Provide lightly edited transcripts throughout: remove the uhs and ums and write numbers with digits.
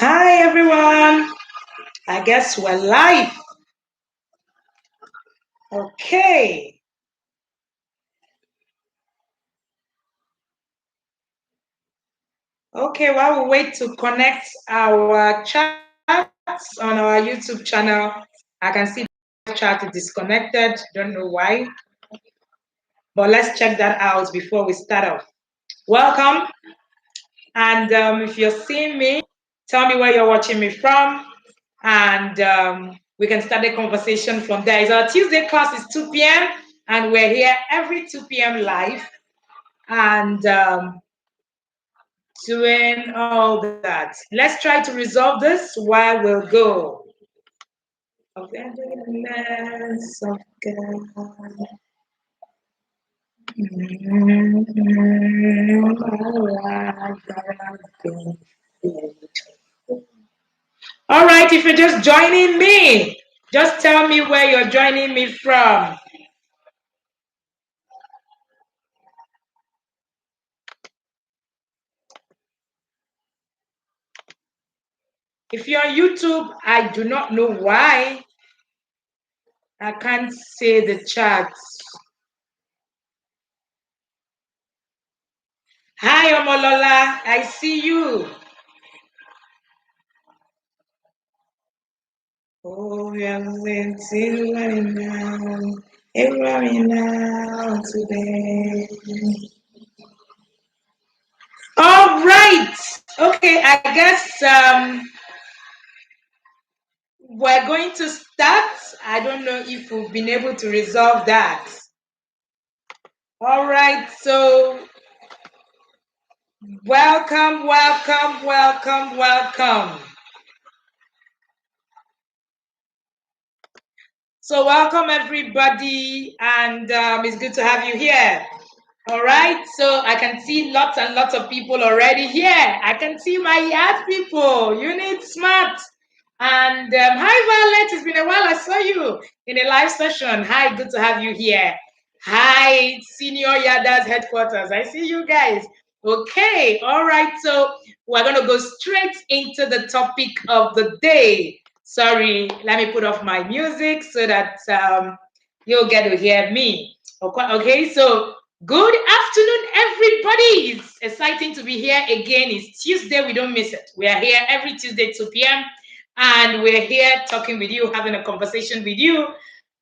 Hi everyone. I guess we're live. Okay. Okay, while we wait to connect our chats on our YouTube channel, I can see the chat is disconnected. Don't know why. But let's check that out before we start off. Welcome. And if you're seeing me, tell me where you're watching me from. And we can start the conversation from there. It's our Tuesday class is 2 p.m. and we're here every 2 p.m. live and doing all that. Let's try to resolve this while we'll go. Of the goodness of God. All right, if you're just joining me, just tell me where you're joining me from. If you're on YouTube, I do not know why I can't say the chat. Hi, Omolola, I see you. Oh, we are waiting now today. All right. Okay, I guess we're going to start. I don't know if we've been able to resolve that. All right, so welcome. So welcome everybody, and it's good to have you here. All right, so I can see lots and lots of people already here. I can see my yard people, Unit Smart. And hi, Violet, it's been a while I saw you in a live session. Hi, good to have you here. Hi, Senior Yada's headquarters. I see you guys. Okay, all right, so we're going to go straight into the topic of the day. Sorry, let me put off my music so that you'll get to hear me. Okay, so good afternoon, everybody. It's exciting to be here again. It's Tuesday. We don't miss it. We are here every Tuesday, 2 p.m. And we're here talking with you, having a conversation with you,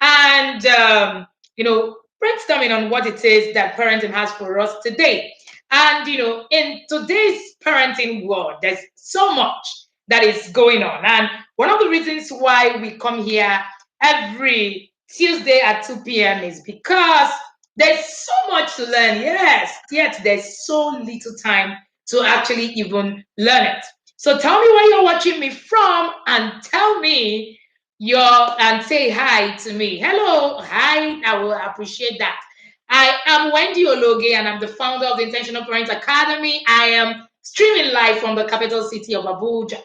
and, brainstorming on what it is that parenting has for us today. And, in today's parenting world, there's so much that is going on. And one of the reasons why we come here every Tuesday at 2 p.m. is because there's so much to learn. Yes, yet there's so little time to actually even learn it. So tell me where you're watching me from and tell me and say hi to me. Hello, hi, I will appreciate that. I am Wendy Ologe and I'm the founder of the Intentional Parents Academy. I am streaming live from the capital city of Abuja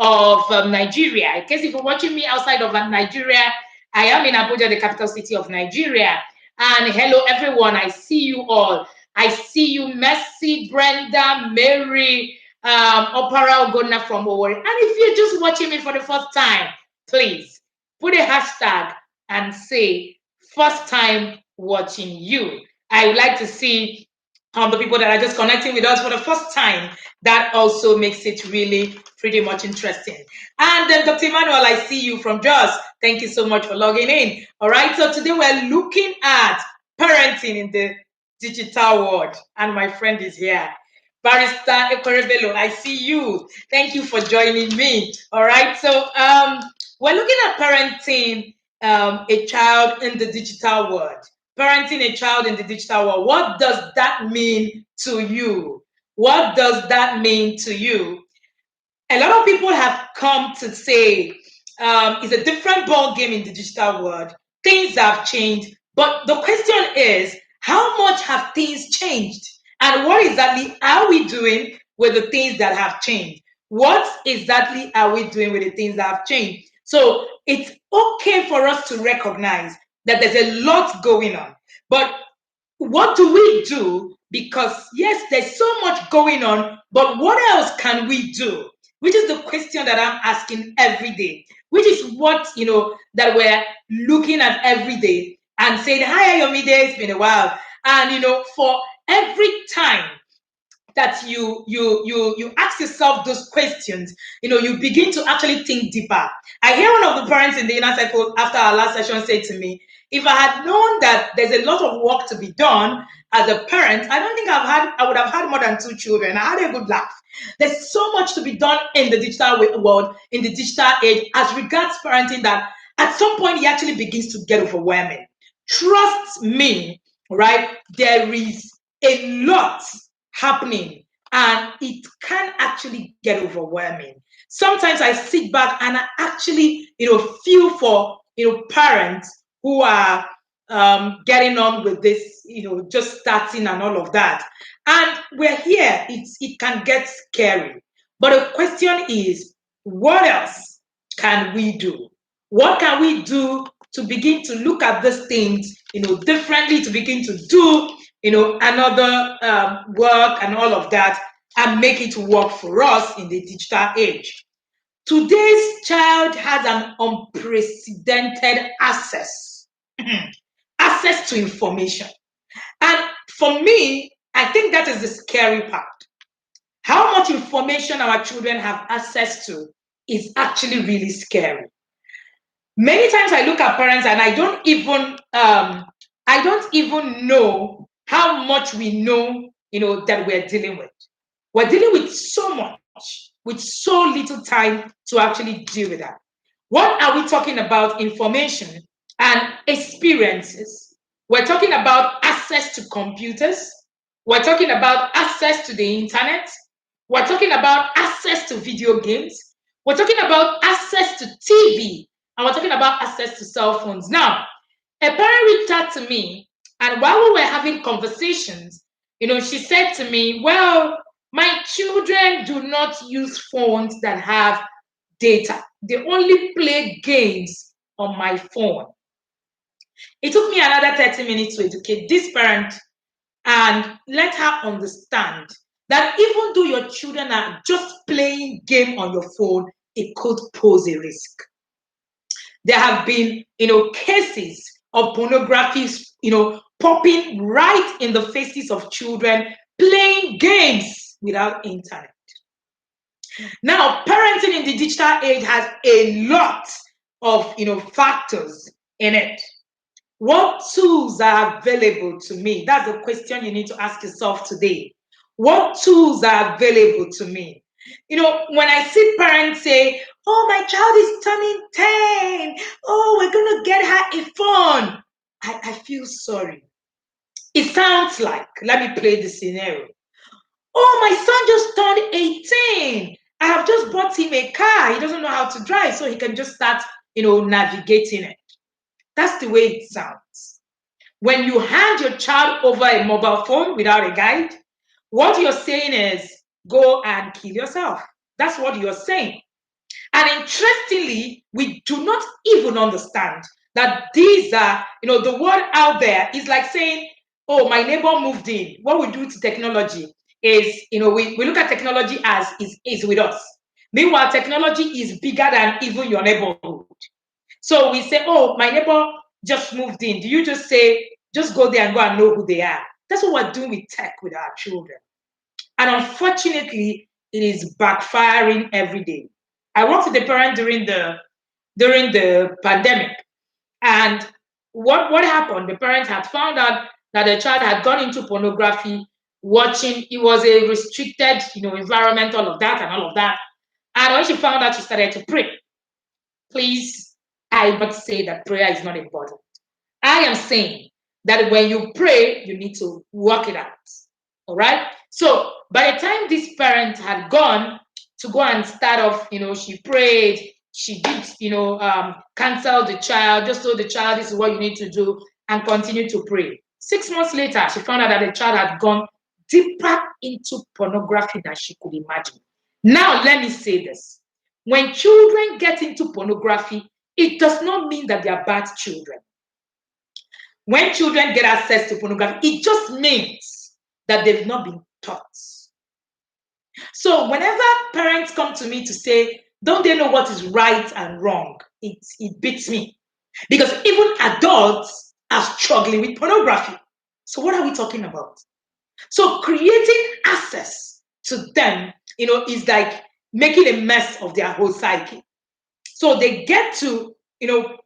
of Nigeria. In case if you're watching me outside of Nigeria, I am in Abuja, the capital city of Nigeria. And hello, everyone. I see you all. I see you, Mercy, Brenda, Mary, Opera Ogona from Owerri. And if you're just watching me for the first time, please put a hashtag and say first time watching you. I would like to see the people that are just connecting with us for the first time. That also makes it really pretty much interesting. And then Dr. Emmanuel, I see you from Jos. Thank you so much for logging in. All right, so today we're looking at parenting in the digital world. And my friend is here. Barrister Ekorebelo, I see you. Thank you for joining me. All right, so we're looking at parenting a child in the digital world. Parenting a child in the digital world. What does that mean to you? What does that mean to you? A lot of people have come to say it's a different ball game in the digital world. Things have changed, but the question is, how much have things changed? And what exactly are we doing with the things that have changed? What exactly are we doing with the things that have changed? So it's okay for us to recognize that there's a lot going on. But what do we do? Because yes, there's so much going on, but what else can we do? which is the question that I'm asking every day, which is what, that we're looking at every day and saying, hi, Ayomide, it's been a while. And, for every time that you ask yourself those questions, you begin to actually think deeper. I hear one of the parents in the inner circle after our last session say to me, if I had known that there's a lot of work to be done as a parent, I don't think I would have had more than 2 children. I had a good laugh. There's so much to be done in the digital world, in the digital age, as regards parenting, that at some point it actually begins to get overwhelming. Trust me, right? There is a lot happening, and it can actually get overwhelming. Sometimes I sit back and I actually, feel for, parents who are getting on with this, just starting and all of that. And we're here, it can get scary. But the question is, what else can we do? What can we do to begin to look at these things, differently, to begin to do, another work and all of that, and make it work for us in the digital age? Today's child has an unprecedented access, access to information. And for me, I think that is the scary part. How much information our children have access to is actually really scary. Many times I look at parents and I don't even know how much we know, that we're dealing with. We're dealing with so much, with so little time to actually deal with that. What are we talking about? Information and experiences. We're talking about access to computers. We're talking about access to the internet. We're talking about access to video games. We're talking about access to TV. And we're talking about access to cell phones. Now, a parent reached out to me, and while we were having conversations, she said to me, well, my children do not use phones that have data. They only play games on my phone. It took me another 30 minutes to educate this parent and let her understand that even though your children are just playing game on your phone, it could pose a risk. There have been, cases of pornography, popping right in the faces of children playing games without internet. Now, parenting in the digital age has a lot of, factors in it. What tools are available to me? That's the question you need to ask yourself today. What tools are available to me? When I see parents say, oh, my child is turning 10. Oh, we're going to get her a phone. I feel sorry. It sounds like, let me play the scenario. Oh, my son just turned 18. I have just bought him a car. He doesn't know how to drive, so he can just start, navigating it. That's the way it sounds. When you hand your child over a mobile phone without a guide, what you're saying is, go and kill yourself. That's what you're saying. And interestingly, we do not even understand that these are, the word out there is like saying, oh, my neighbor moved in. What we do to technology is, we look at technology as is with us. Meanwhile, technology is bigger than even your neighborhood. So we say, oh, my neighbor just moved in. Do you just say, just go there and go and know who they are? That's what we're doing with tech with our children. And unfortunately, it is backfiring every day. I worked with a parent during the pandemic, and what happened? The parent had found out that the child had gone into pornography, watching. It was a restricted, environment, all of that and all of that. And when she found out, she started to pray. Please, I must say that prayer is not important. I am saying that when you pray, you need to work it out. All right. So by the time this parent had gone to go and start off, she prayed, she did, cancel the child, just told the child this is what you need to do, and continue to pray. 6 months later, she found out that the child had gone deeper into pornography than she could imagine. Now, let me say this. When children get into pornography, it does not mean that they are bad children. When children get access to pornography, it just means that they've not been taught. So whenever parents come to me to say, don't they know what is right and wrong? It beats me. Because even adults are struggling with pornography. So what are we talking about? So creating access to them, is like making a mess of their whole psyche. So they get to,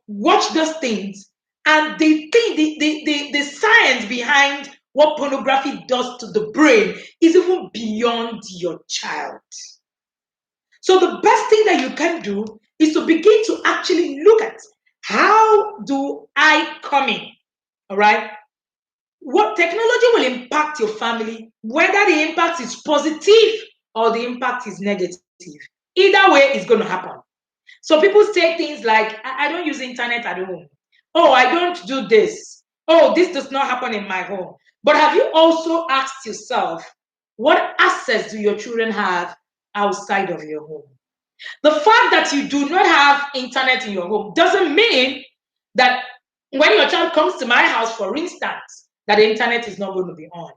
watch those things, and they think the science behind what pornography does to the brain is even beyond your child. So the best thing that you can do is to begin to actually look at, how do I come in? All right. What technology will impact your family, whether the impact is positive or the impact is negative. Either way, it's going to happen. So people say things like, I don't use internet at home. Oh, I don't do this. Oh, this does not happen in my home. But have you also asked yourself, what access do your children have outside of your home? The fact that you do not have internet in your home doesn't mean that when your child comes to my house, for instance, that the internet is not going to be on.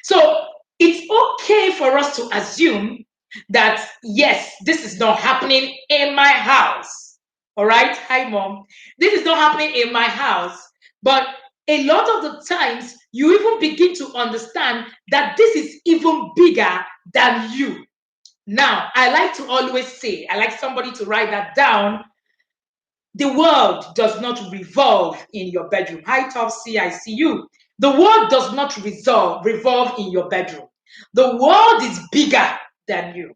So it's okay for us to assume that, yes, this is not happening in my house. All right. Hi, mom. This is not happening in my house. But a lot of the times, you even begin to understand that this is even bigger than you. Now, I like to always say, I like somebody to write that down. The world does not revolve in your bedroom. Hi, Topsy, I see you. The world does not revolve in your bedroom. The world is bigger than you.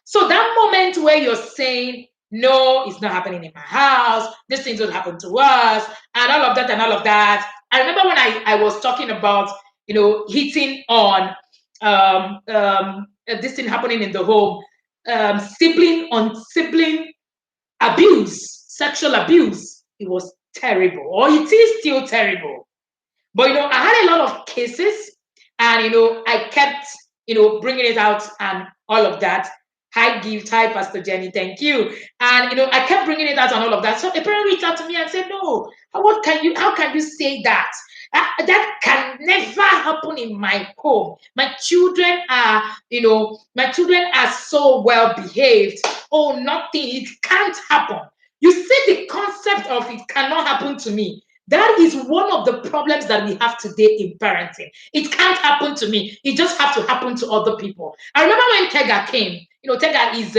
So that moment where you're saying, no, it's not happening in my house, this thing don't happen to us, and all of that and all of that. I remember when I was talking about, hitting on this thing happening in the home, sibling on sibling abuse, sexual abuse. It was terrible, or it is still terrible. But I had a lot of cases, and I kept bringing it out and all of that. Hi, Gift. Hi, Pastor Jenny. Thank you. And I kept bringing it out and all of that. So a parent reached out to me and said, "No, How can you say that? That can never happen in my home. My children are so well behaved. Oh, nothing. It can't happen. You see the concept of it cannot happen to me. That is one of the problems that we have today in parenting. It can't happen to me. It just has to happen to other people. I remember when Tega came. Tega is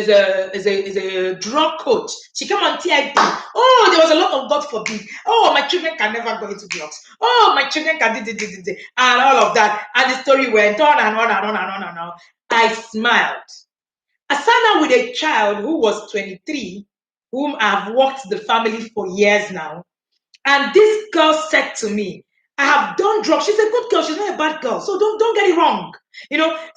a drug coach. She came on TIP. Oh, there was a lot of God forbid. Oh, my children can never go into drugs. Oh, my children can do, and all of that. And the story went on and on and on and on and on. I smiled. I sat down with a child who was 23, whom I've worked the family for years now. And this girl said to me, I have done drugs. She's a good girl. She's not a bad girl. So don't get it wrong.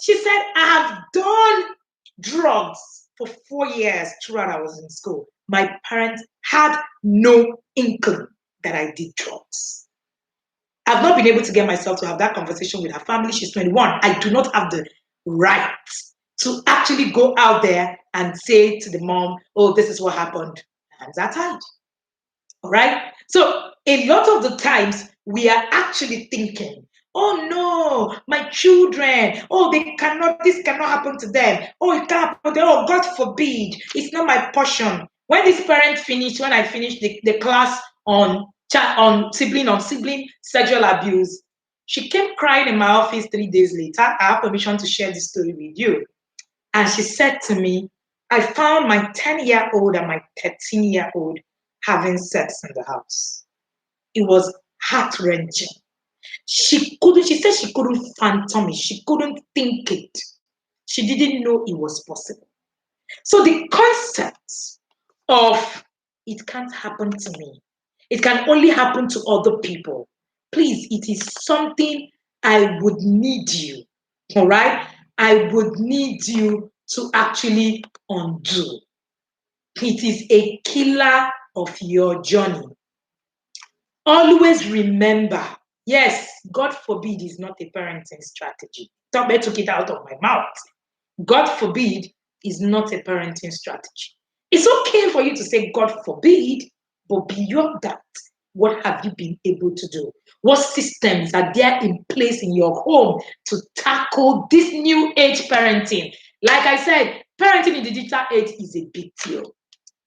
She said, I have done drugs for 4 years throughout I was in school. My parents had no inkling that I did drugs. I've not been able to get myself to have that conversation with her family. She's 21. I do not have the right to actually go out there and say to the mom, oh, this is what happened. Hands are tied. All right. So a lot of the times we are actually thinking, oh no, my children, oh, this cannot happen to them. Oh, it can't happen to them. Oh, God forbid. It's not my portion. When I finished the class on sibling sexual abuse, she came crying in my office 3 days later. I have permission to share this story with you. And she said to me, I found my 10-year-old and my 13-year-old having sex in the house. It was heart-wrenching. She said she couldn't fathom it. She couldn't think it. She didn't know it was possible. So the concept of it can't happen to me, it can only happen to other people. Please, it is something I would need you, all right? I would need you to actually undo. It is a killer of your journey. Always remember, yes, God forbid is not a parenting strategy. Tobe took it out of my mouth. God forbid is not a parenting strategy. It's okay for you to say God forbid, but beyond that, What have you been able to do? What systems are there in place in your home to tackle this new age parenting? Like I said, parenting in the digital age is a big deal.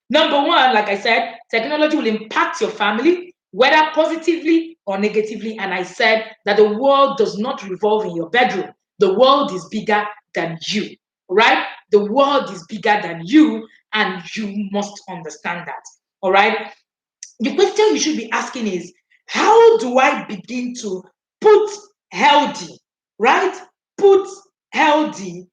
Number one, like I said, technology will impact your family, whether positively or negatively. And I said that the world does not revolve in your bedroom. The world is bigger than you, right? The world is bigger than you, and you must understand that, all right? The question you should be asking is, how do I begin to put healthy, right? Put healthy,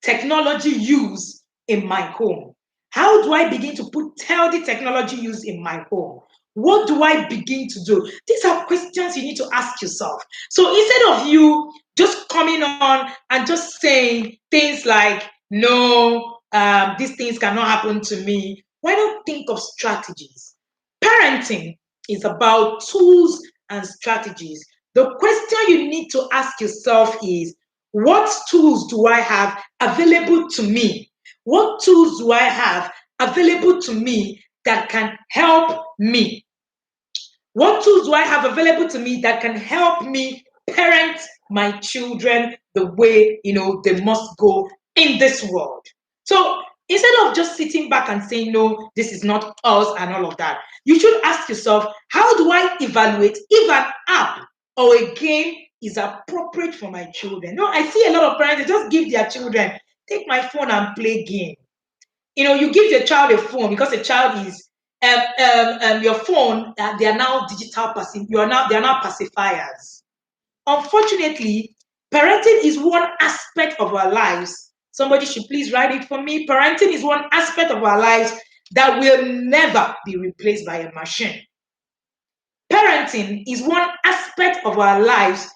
technology use in my home. How do I begin to put healthy technology use in my home? What do I begin to do? These are questions you need to ask yourself. So instead of you just coming on and just saying things like, no, these things cannot happen to me, why not think of strategies? Parenting is about tools and strategies. The question you need to ask yourself is, what tools do I have available to me? What tools do I have available to me that can help me? What tools do I have available to me that can help me parent my children the way, they must go in this world? So instead of just sitting back and saying, no, this is not us and all of that, you should ask yourself, how do I evaluate if an app or a game is appropriate for my children? No, I see a lot of parents, they just give their children, take my phone and play game. You give your child a phone because a child is your phone. They are now digital passive. They are now pacifiers. Unfortunately, parenting is one aspect of our lives. Somebody should please write it for me. Parenting is one aspect of our lives that will never be replaced by a machine. Parenting is one aspect of our lives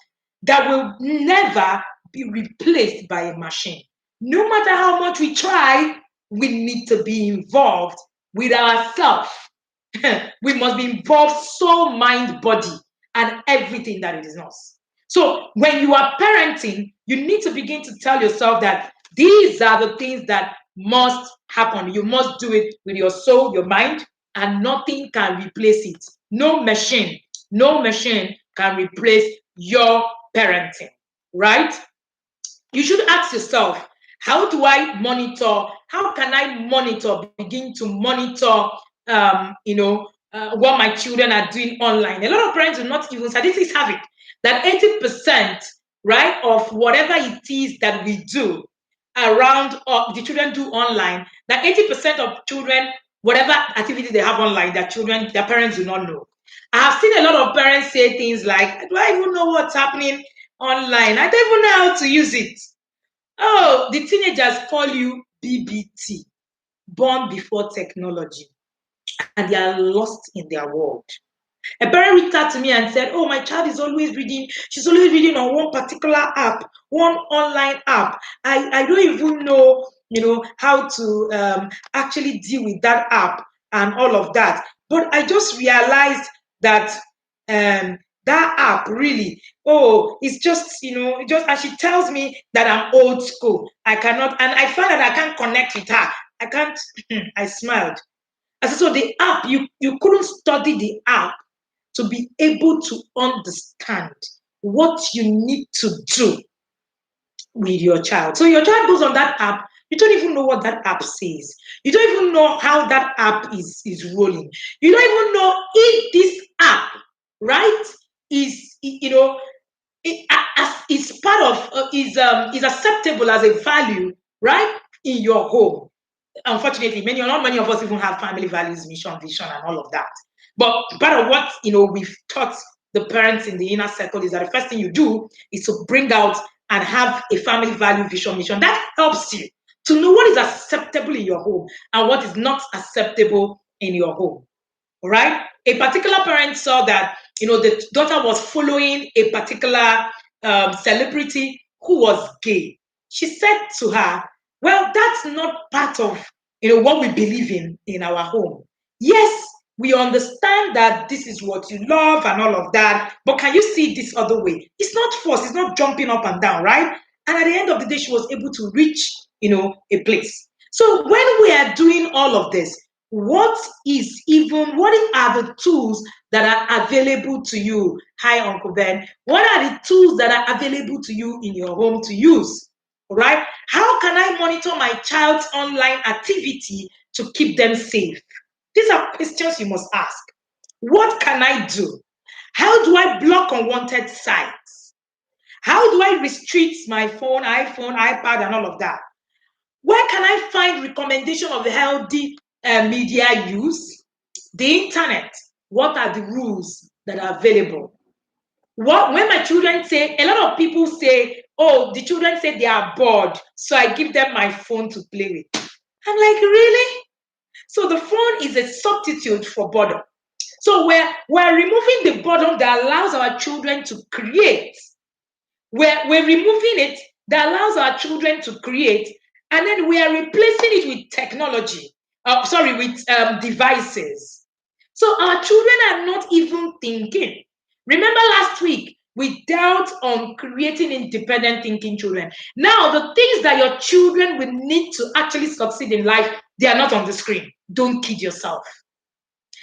that will never be replaced by a machine. No matter how much we try, we need to be involved with ourselves. We must be involved soul, mind, body, and everything that it is us. So when you are parenting, you need to begin to tell yourself that these are the things that must happen. You must do it with your soul, your mind, and nothing can replace it. No machine can replace your parenting, right? You should ask yourself, how do I monitor? How can I begin to monitor, what my children are doing online? A lot of parents do not even, statistics have it, that 80%, right, of whatever it is that we do around, the children do online, that 80% of children, whatever activity they have online, their parents do not know. I have seen a lot of parents say things like, do I even know what's happening online? I don't even know how to use it. Oh, the teenagers call you BBT, born before technology, and they are lost in their world. A parent reached out to me and said, oh, my child is always reading. She's always reading on one particular app, one online app. I don't even know, how to actually deal with that app and all of that. But I just realized that that app really, it's just, and she tells me that I'm old school. I cannot, and I find that I can't connect with her. I can't, I smiled. I said, so the app, you couldn't study the app to be able to understand what you need to do with your child. So your child goes on that app, you don't even know what that app says. You don't even know how that app is rolling. You don't even know if this app, right, is, is part of, is acceptable as a value, right, in your home. Unfortunately, not many of us even have family values, mission, vision, and all of that. But part of what we've taught the parents in the inner circle is that the first thing you do is to bring out and have a family value, vision, mission. That helps you to know what is acceptable in your home and what is not acceptable in your home. All right? A particular parent saw that the daughter was following a particular celebrity who was gay. She said to her, well, that's not part of what we believe in our home. Yes, we understand that this is what you love and all of that, but can you see this other way? It's not force, it's not jumping up and down, right? And at the end of the day, she was able to reach a place. So when we are doing all of this, what are the tools that are available to you? Hi, Uncle Ben. What are the tools that are available to you in your home to use? All right. How can I monitor my child's online activity to keep them safe? These are questions you must ask. What can I do? How do I block unwanted sites? How do I restrict my phone, iPhone, iPad, and all of that? Where can I find recommendation of healthy media use? The internet. What are the rules that are available? When my children say, a lot of people say, oh, the children say they are bored, so I give them my phone to play with. I'm like, really? So the phone is a substitute for boredom. So we're removing the boredom that allows our children to create. We're removing it that allows our children to create, and then we are replacing it with technology. With devices. So our children are not even thinking. Remember last week we dealt on creating independent thinking children. Now the things that your children will need to actually succeed in life, they are not on the screen. Don't kid yourself.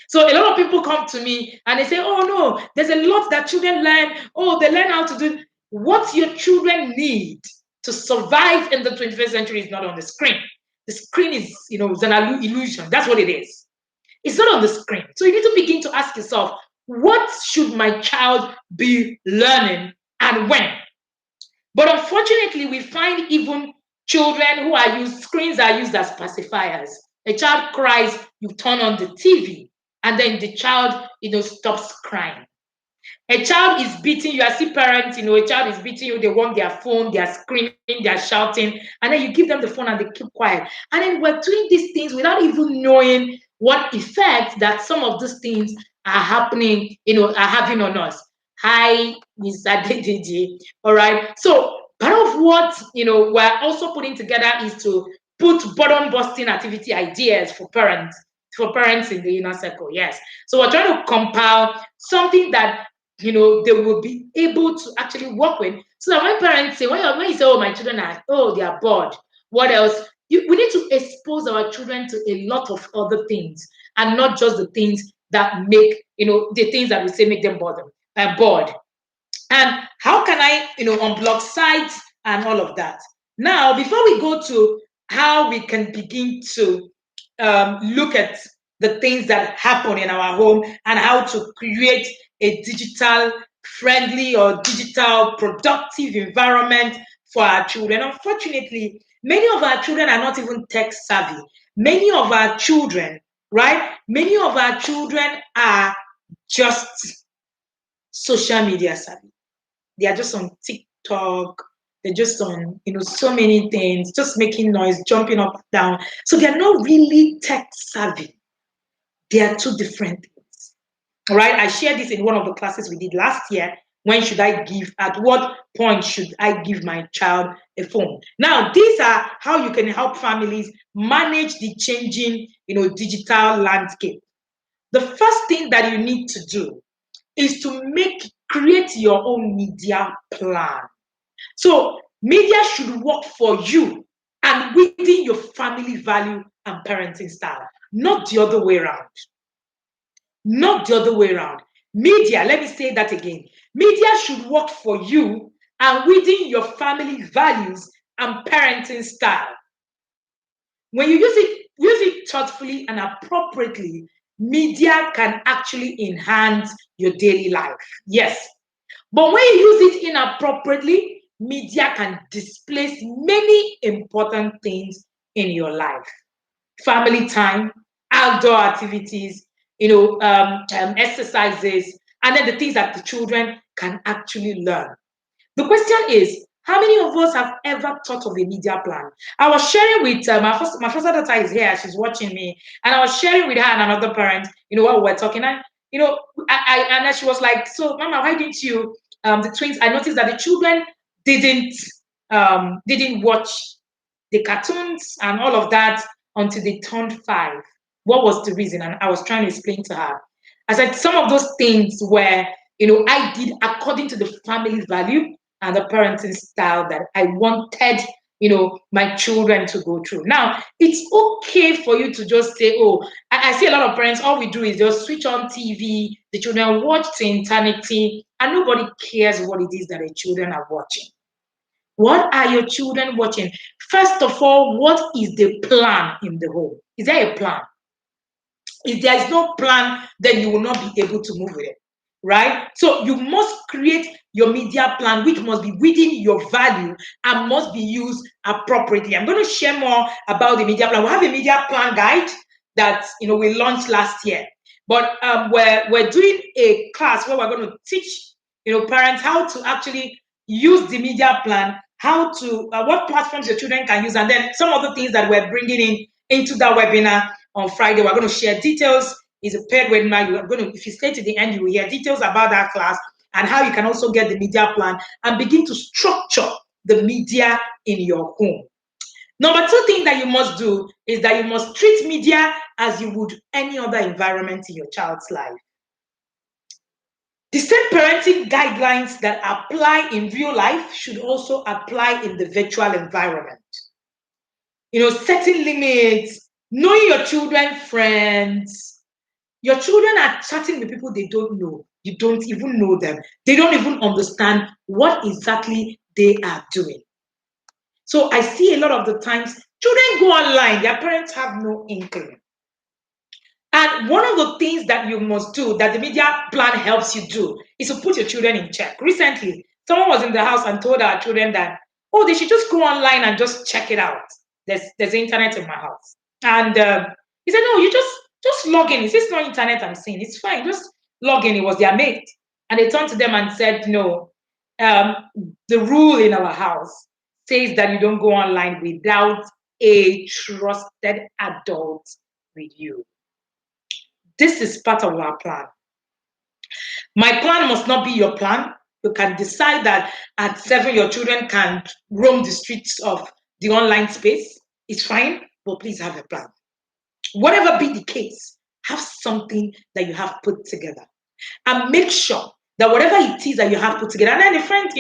So a lot of people come to me and they say, oh no, there's a lot that children learn. Oh, they learn how to do. What your children need to survive in the 21st century is not on the screen. The screen is an illusion. That's what it is. It's not on the screen. So you need to begin to ask yourself, what should my child be learning and when? But unfortunately, we find even children who are used, screens are used as pacifiers. A child cries, you turn on the TV, and then the child stops crying. A child is beating you. I see parents, a child is beating you, they want their phone, they're screaming, they're shouting, and then you give them the phone and they keep quiet. And then we're doing these things without even knowing what effect that some of these things are happening, are having on us. Hi, Mr. Dedeji. All right. So part of what we're also putting together is to put button busting activity ideas for parents in the inner circle. Yes. So we're trying to compile something that they will be able to actually work with. So that when parents say, when you say, oh, my children they are bored, what else? We need to expose our children to a lot of other things and not just the things that the things that we say make them bored. And how can I unblock sites and all of that? Now, before we go to how we can begin to look at the things that happen in our home and how to create a digital friendly or digital productive environment for our children. Unfortunately, many of our children are not even tech savvy. Many of our children, right? Many of our children are just social media savvy. They are just on TikTok. They're just on so many things, just making noise, jumping up and down. So they're not really tech savvy. They are two different things. All right. I shared this in one of the classes we did last year. At what point should I give my child a phone? Now, these are how you can help families manage the changing digital landscape. The first thing that you need to do is to create your own media plan. So media should work for you and within your family value and parenting style, not the other way around. Not the other way around. Media, let me say that again. Media should work for you and within your family values and parenting style. When you use it thoughtfully and appropriately, media can actually enhance your daily life. Yes. But when you use it inappropriately, media can displace many important things in your life. Family time, outdoor activities, exercises, and then the things that the children can actually learn. The question is, how many of us have ever thought of a media plan? I was sharing with my first daughter is here, she's watching me, and I was sharing with her and another parent, while we were talking, and and then she was like, "So, Mama, why didn't you?" The twins, I noticed that the children didn't watch the cartoons and all of that until they turned 5. What was the reason? And I was trying to explain to her. I said some of those things where I did according to the family value and the parenting style that I wanted, my children to go through. Now, it's okay for you to just say, oh, I see a lot of parents, all we do is just switch on TV, the children watch to eternity, and nobody cares what it is that the children are watching. What are your children watching? First of all, what is the plan in the home? Is there a plan? If there is no plan, then you will not be able to move with it, right? So you must create your media plan, which must be within your value and must be used appropriately. I'm going to share more about the media plan. We have a media plan guide that we launched last year, but we're doing a class where we're going to teach parents how to actually use the media plan, how to what platforms your children can use, and then some of the things that we're bringing in into that webinar on Friday. We're going to share details. It's a paid webinar. You are going to, if you stay to the end, you will hear details about that class and how you can also get the media plan and begin to structure the media in your home. Number two thing that you must do is that you must treat media as you would any other environment in your child's life. The same parenting guidelines that apply in real life should also apply in the virtual environment. Setting limits, knowing your children's friends. Your children are chatting with people they don't know. You don't even know them. They don't even understand what exactly they are doing. So I see a lot of the times children go online, their parents have no inkling. And one of the things that you must do, that the media plan helps you do, is to put your children in check. Recently, someone was in the house and told our children that, oh, they should just go online and just check it out. There's internet in my house. And he said, no, you just log in. He says, it's not internet I'm seeing. It's fine. Just log in. It was their mate. And they turned to them and said, no, the rule in our house says that you don't go online without a trusted adult with you. This is part of our plan. My plan must not be your plan. You can decide that at 7 your children can roam the streets of the online space. It's fine, but please have a plan. Whatever be the case, have something that you have put together. And make sure that whatever it is that you have put together, and then the friend,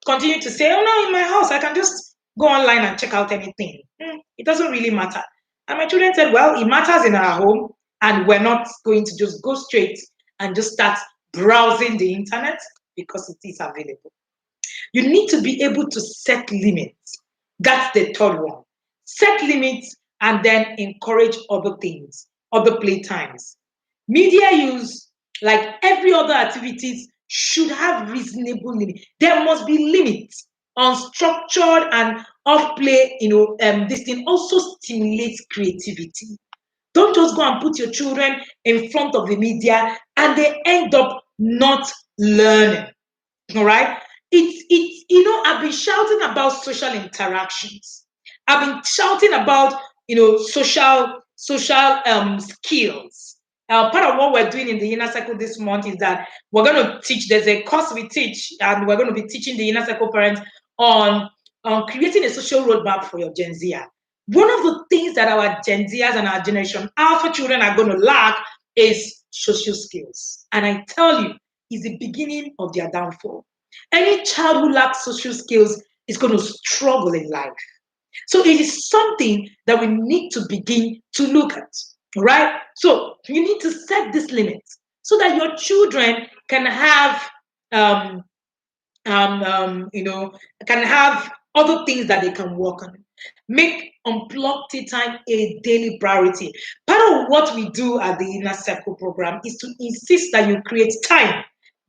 continue to say, oh no, in my house, I can just go online and check out anything. It doesn't really matter. And my children said, well, it matters in our home, and we're not going to just go straight and just start browsing the internet because it is available. You need to be able to set limits. That's the third one. Set limits and then encourage other things, other playtimes. Media use, like every other activities, should have reasonable limits. There must be limits. Unstructured and off play, this thing also stimulates creativity. Don't just go and put your children in front of the media and they end up not learning. All right? I've been shouting about social interactions. I've been shouting about, social skills. Part of what we're doing in the Inner Circle this month is that we're going to teach, there's a course we teach, and we're going to be teaching the Inner Circle parents on creating a social roadmap for your Gen Z. One of the things that our Gen Zers and our Generation Alpha children are going to lack is social skills. And I tell you, it's the beginning of their downfall. Any child who lacks social skills is going to struggle in life. So it is something that we need to begin to look at, right? So you need to set this limit so that your children can have, can have other things that they can work on. Make unplugged tea time a daily priority. Part of what we do at the Inner Circle program is to insist that you create time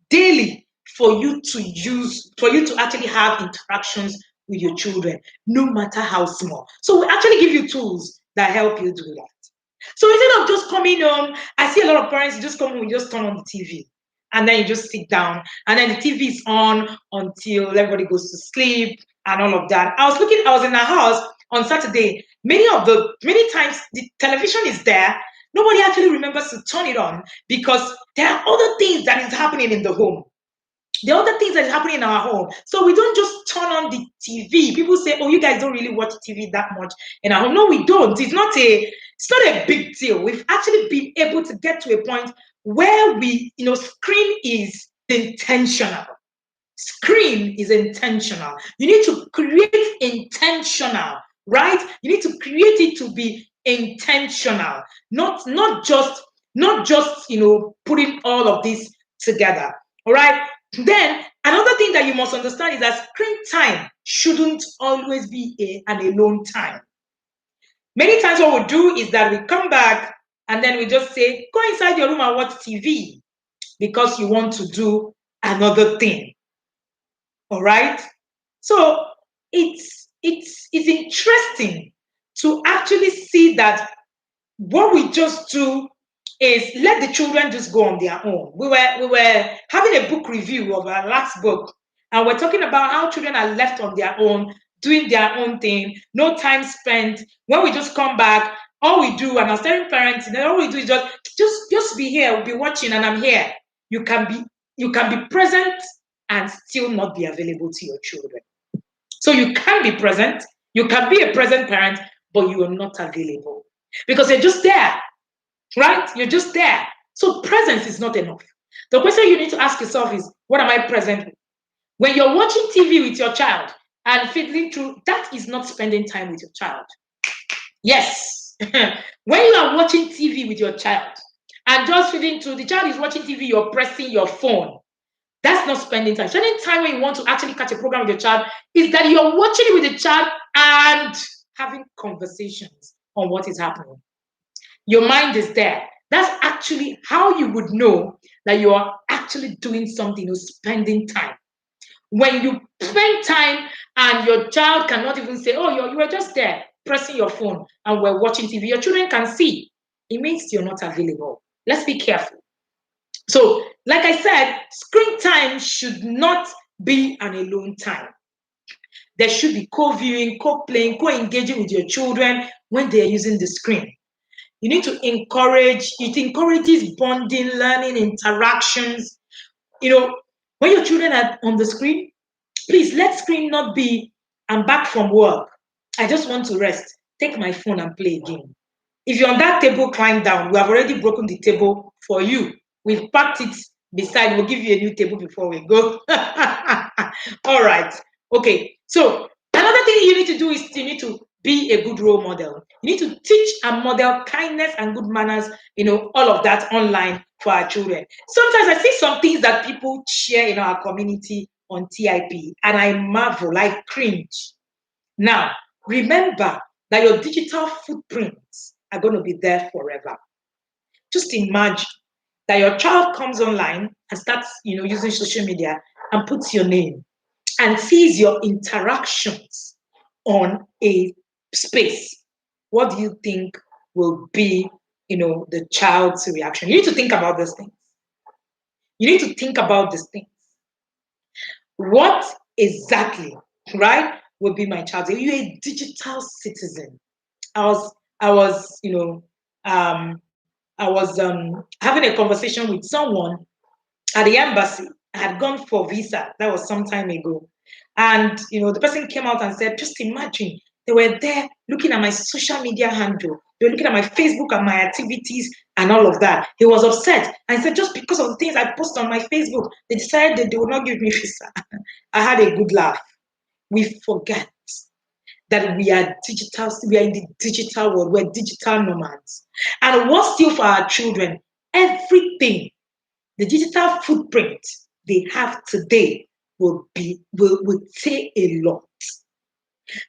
daily for you to actually have interactions with your children, no matter how small. So we actually give you tools that help you do that. So instead of just coming home, I see a lot of parents just come home, you just turn on the TV. And then you just sit down, and then the TV is on until everybody goes to sleep and all of that. I was in a house on Saturday. Many times the television is there. Nobody actually remembers to turn it on because there are other things that is happening in the home. There are other things that is happening in our home. So we don't just turn on the TV. People say, oh, you guys don't really watch TV that much in our home. No, we don't. It's not a big deal. We've actually been able to get to a point where screen is intentional. screen is intentional. You need to create intentional, right? You need to create it to be intentional, not just putting all of this together. All right. Then another thing that you must understand is that screen time shouldn't always be an alone time. Many times what we do is that we come back and then we just say, go inside your room and watch TV because you want to do another thing. All right. So it's interesting to actually see that what we just do is let the children just go on their own. We were having a book review of our last book, and we're talking about how children are left on their own, doing their own thing, no time spent. When we just come back, all we do, and I was telling parents, all we do is just be here, we'll be watching, and I'm here. You can be present and still not be available to your children. So you can be present, you can be a present parent, but you are not available because you're just there, right? You're just there. So presence is not enough. The question you need to ask yourself is, what am I present with? When you're watching TV with your child and fiddling through, that is not spending time with your child. Yes. When you are watching TV with your child and just feeding through, the child is watching TV, you're pressing your phone. That's not spending time. Spending time when you want to actually catch a program with your child is that you're watching it with the child and having conversations on what is happening. Your mind is there. That's actually how you would know that you are actually doing something or spending time. When you spend time and your child cannot even say, oh, you were just there pressing your phone and we're watching TV, your children can see. It means you're not available. Let's be careful. So, like I said, screen time should not be an alone time. There should be co-viewing, co-playing, co-engaging with your children when they're using the screen. You need to encourage, it encourages bonding, learning, interactions. When your children are on the screen, please let screen not be, I'm back from work, I just want to rest. Take my phone and play a game. If you're on that table, climb down. We have already broken the table for you. We've packed it beside. We'll give you a new table before we go. All right. Okay. So another thing you need to do is you need to be a good role model. You need to teach and model kindness and good manners, all of that online for our children. Sometimes I see some things that people share in our community on TIP and I marvel, I cringe. Now, remember that your digital footprints are going to be there forever. Just imagine that your child comes online and starts, using social media and puts your name and sees your interactions on a space. What do you think will be, the child's reaction? You need to think about these things. You need to think about these things. What exactly, right, will be my child? Are you a digital citizen? I was having a conversation with someone at the embassy. I had gone for visa. That was some time ago. And, the person came out and said, just imagine, they were there looking at my social media handle. They were looking at my Facebook and my activities and all of that. He was upset. And he said, just because of the things I post on my Facebook, they decided that they would not give me visa. I had a good laugh. We forget that we are digital, we are in the digital world, we're digital nomads. And what's still for our children? Everything, the digital footprint they have today will say a lot.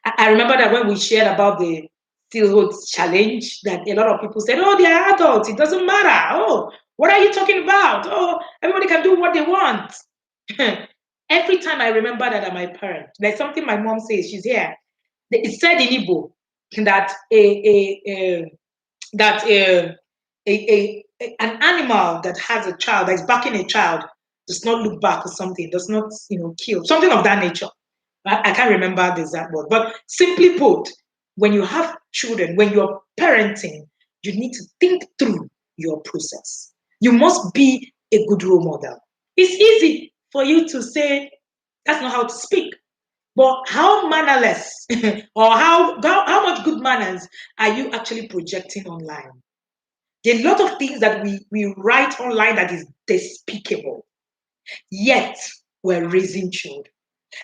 I remember that when we shared about the Stillhood challenge, that a lot of people said, oh, they are adults, it doesn't matter. Oh, what are you talking about? Oh, everybody can do what they want. Every time I remember that I'm my parent, like something my mom says, she's here. It said in Igbo that an animal that has a child, that is backing a child, does not look back or something, does not, kill, something of that nature. I can't remember the exact word, but simply put, when you have children, when you're parenting, you need to think through your process. You must be a good role model. It's easy for you to say, that's not how to speak. But how mannerless or how much good manners are you actually projecting online? There are a lot of things that we write online that is despicable. Yet, we're raising children.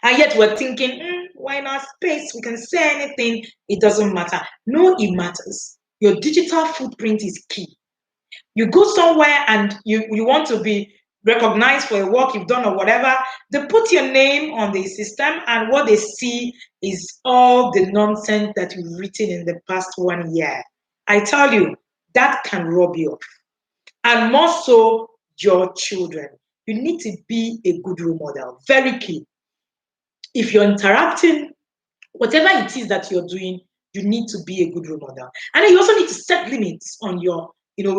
And yet we're thinking, why in our space? We can say anything. It doesn't matter. No, it matters. Your digital footprint is key. You go somewhere and you want to be recognized for a work you've done or whatever, they put your name on the system and what they see is all the nonsense that you've written in the past 1 year. I tell you, that can rob you off. And more so, your children. You need to be a good role model. Very key. If you're interacting, whatever it is that you're doing, you need to be a good role model. And then you also need to set limits on your,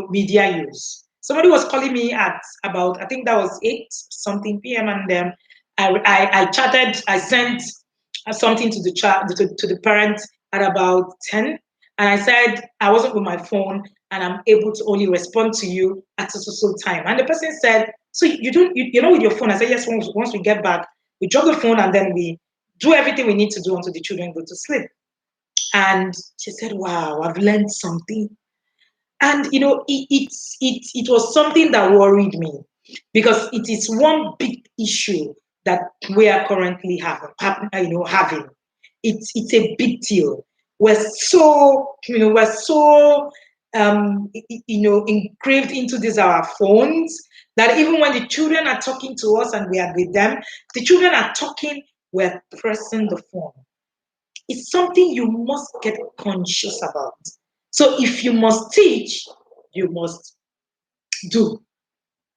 media use. Somebody was calling me at about, I think that was 8 something p.m. and I chatted, I sent something to the chat to the parents at about 10, and I said I wasn't with my phone and I'm able to only respond to you at so time. And the person said, so you don't, you're not with your phone? I said, yes, once we get back, we drop the phone and then we do everything we need to do until the children go to sleep. And she said, wow, I've learned something. And it was something that worried me because it is one big issue that we are currently having. It's a big deal. We're so engraved into these our phones that even when the children are talking to us and we are with them, the children are talking, we're pressing the phone. It's something you must get conscious about. So if you must teach, you must do.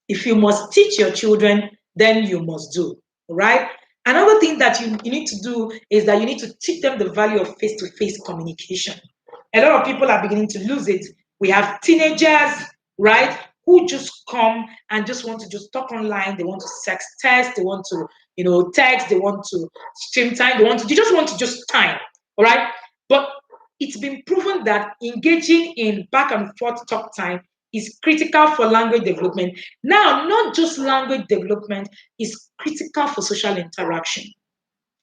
If you must teach your children, then you must do, right? Another thing that you need to do is that you need to teach them the value of face-to-face communication. A lot of people are beginning to lose it. We have teenagers, right, who just come and just want to just talk online. They want to sex test. They want to, text. They want to stream time. They just want to just time, all right? But it's been proven that engaging in back and forth talk time is critical for language development. Now, not just language development, is critical for social interaction.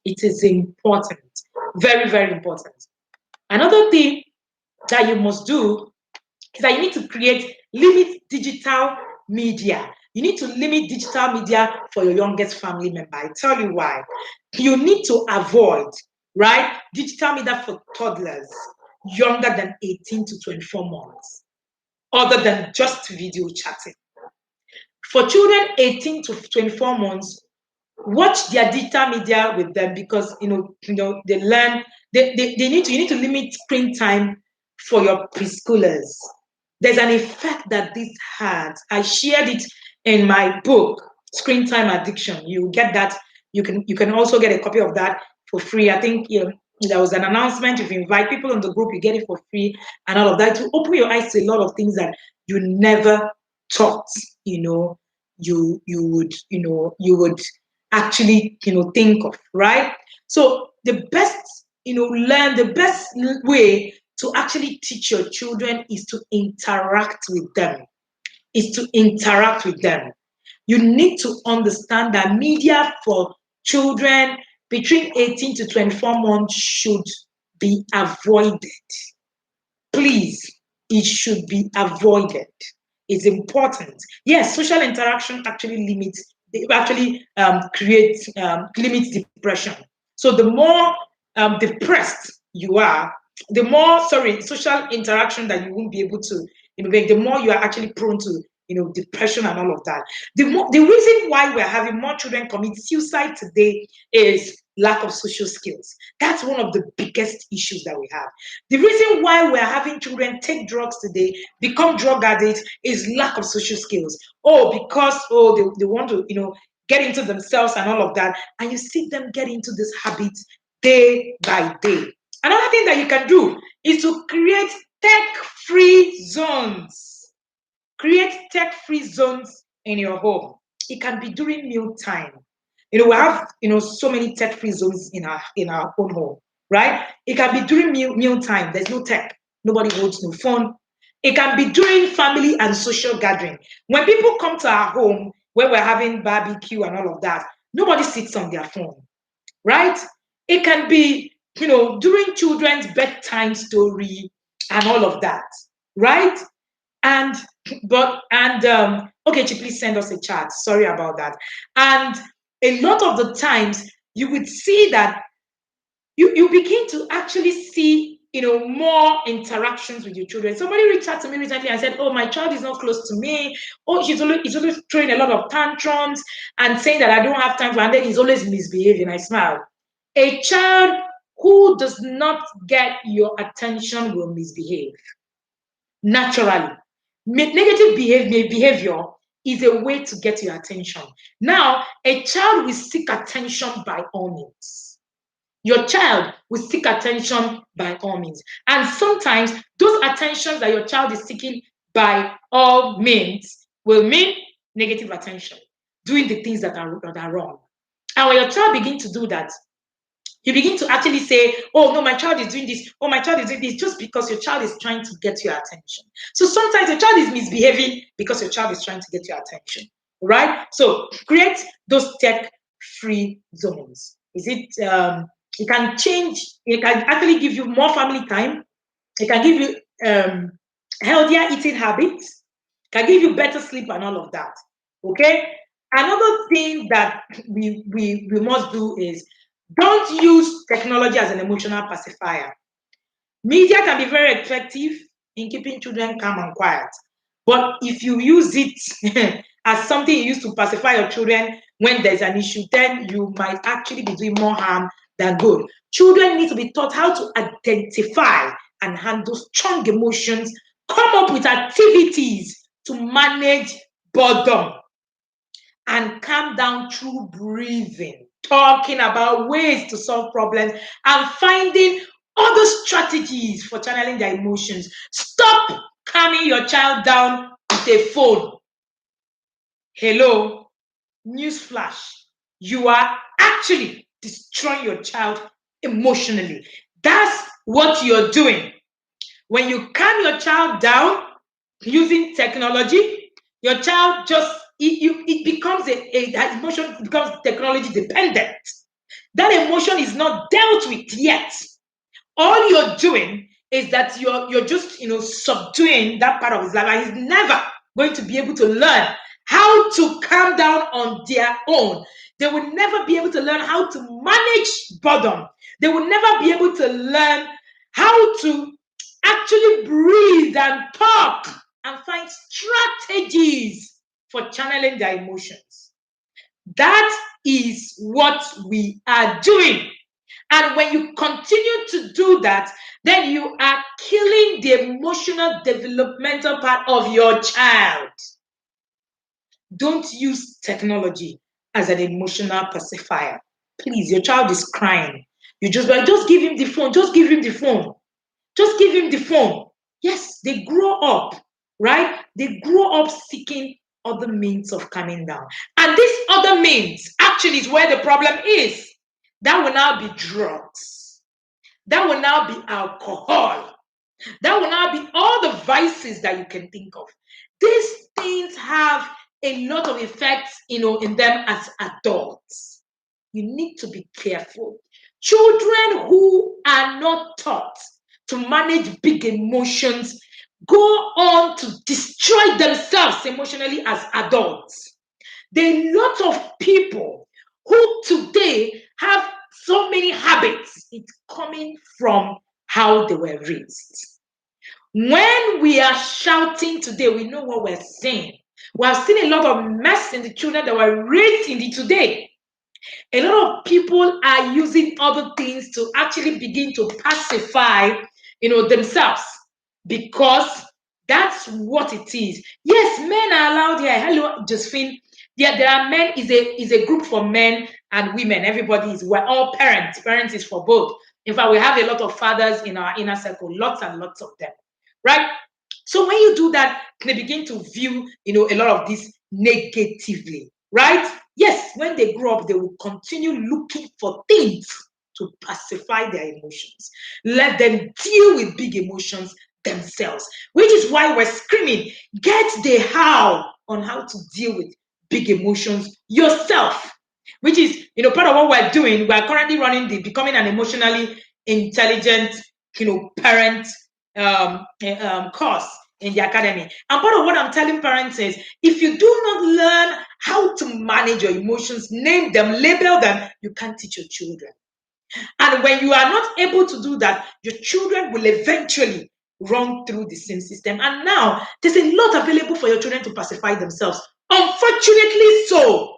It is important, very, very important. Another thing that you must do is that you need to limit digital media. You need to limit digital media for your youngest family member. I tell you why. You need to avoid, right, digital media for toddlers younger than 18 to 24 months, other than just video chatting. For children 18 to 24 months, watch their digital media with them because they learn. You need to limit screen time for your preschoolers. There's an effect that this had. I shared it in my book, Screen Time Addiction. You get that. You can also get a copy of that for free. I think there was an announcement. If you invite people on the group, you get it for free and all of that to open your eyes to a lot of things that you never thought you would actually think of, right? So the best way to actually teach your children is to interact with them. You need to understand that media for children between 18 to 24 months should be avoided. Please, it should be avoided. It's important. Yes, social interaction actually creates limits depression. So the more depressed you are, the more social interaction that you won't be able to make, the more you are actually prone to depression and all of that. The reason why we're having more children commit suicide today is lack of social skills. That's one of the biggest issues that we have. The reason why we're having children take drugs today, become drug addicts, is lack of social skills. Because they want to get into themselves and all of that, and you see them get into this habit day by day. Another thing that you can do is to create tech-free zones. Create tech-free zones in your home. It can be during meal time. We have so many tech-free zones in our own home, right? It can be during meal time. There's no tech. Nobody holds no phone. It can be during family and social gathering. When people come to our home where we're having barbecue and all of that, nobody sits on their phone, right? It can be during children's bedtime story and all of that, right? And okay, please send us a chat. Sorry about that. And a lot of the times you would see that you begin to actually see more interactions with your children. Somebody reached out to me recently and said, oh, my child is not close to me. Oh, he's always throwing a lot of tantrums and saying that I don't have time for, and then he's always misbehaving. I smile. A child who does not get your attention will misbehave naturally. Negative behavior is a way to get your attention. Now, a child will seek attention by all means. Your child will seek attention by all means. And sometimes those attentions that your child is seeking by all means will mean negative attention, doing the things that are wrong. And when your child begins to do that, you begin to actually say, oh, no, my child is doing this. Oh, my child is doing this, just because your child is trying to get your attention. So sometimes your child is misbehaving because your child is trying to get your attention, right? So create those tech-free zones. Is it, it can change, it can actually give you more family time. It can give you healthier eating habits, can give you better sleep and all of that, okay? Another thing that we must do is don't use technology as an emotional pacifier. Media can be very effective in keeping children calm and quiet. But if you use it as something you use to pacify your children when there's an issue, then you might actually be doing more harm than good. Children need to be taught how to identify and handle strong emotions, come up with activities to manage boredom, and calm down through breathing, talking about ways to solve problems, and finding other strategies for channeling their emotions. Stop calming your child down with a phone. Hello, newsflash. You are actually destroying your child emotionally. That's what you're doing. When you calm your child down using technology, your child just it becomes that emotion becomes technology dependent. That emotion is not dealt with yet. All you're doing is that you're just subduing that part of his life, and he's never going to be able to learn how to calm down on their own. They will never be able to learn how to manage boredom. They will never be able to learn how to actually breathe and talk and find strategies for channeling their emotions. That is what we are doing. And when you continue to do that, then you are killing the emotional developmental part of your child. Don't use technology as an emotional pacifier. Please, your child is crying. You just give him the phone. Just give him the phone. Just give him the phone. Yes, they grow up, right? They grow up seeking other means of calming down. And this other means actually is where the problem is. That will now be drugs. That will now be alcohol. That will now be all the vices that you can think of. These things have a lot of effects, in them as adults. You need to be careful. Children who are not taught to manage big emotions go on to destroy themselves emotionally as adults. There are a lot of people who today have so many habits. It's coming from how they were raised. When we are shouting today, we know what we're saying. We have seen a lot of mess in the children that were raised in the today. A lot of people are using other things to actually begin to pacify, themselves, because that's what it is. Yes, men are allowed here. Hello, Josephine. Yeah, there are men. Is a group for men and women. We're all parents. Parents is for both. In fact, we have a lot of fathers in our inner circle, lots and lots of them, right? So when you do that, they begin to view, a lot of this negatively, right? Yes, when they grow up, they will continue looking for things to pacify their emotions. Let them deal with big emotions themselves, which is why we're screaming, get the how on how to deal with big emotions yourself, which is, part of what we're doing. We're currently running the Becoming an Emotionally Intelligent, parent course in the academy. And part of what I'm telling parents is, if you do not learn how to manage your emotions, name them, label them, you can't teach your children. And when you are not able to do that, your children will eventually run through the same system. And now there's a lot available for your children to pacify themselves. Unfortunately so,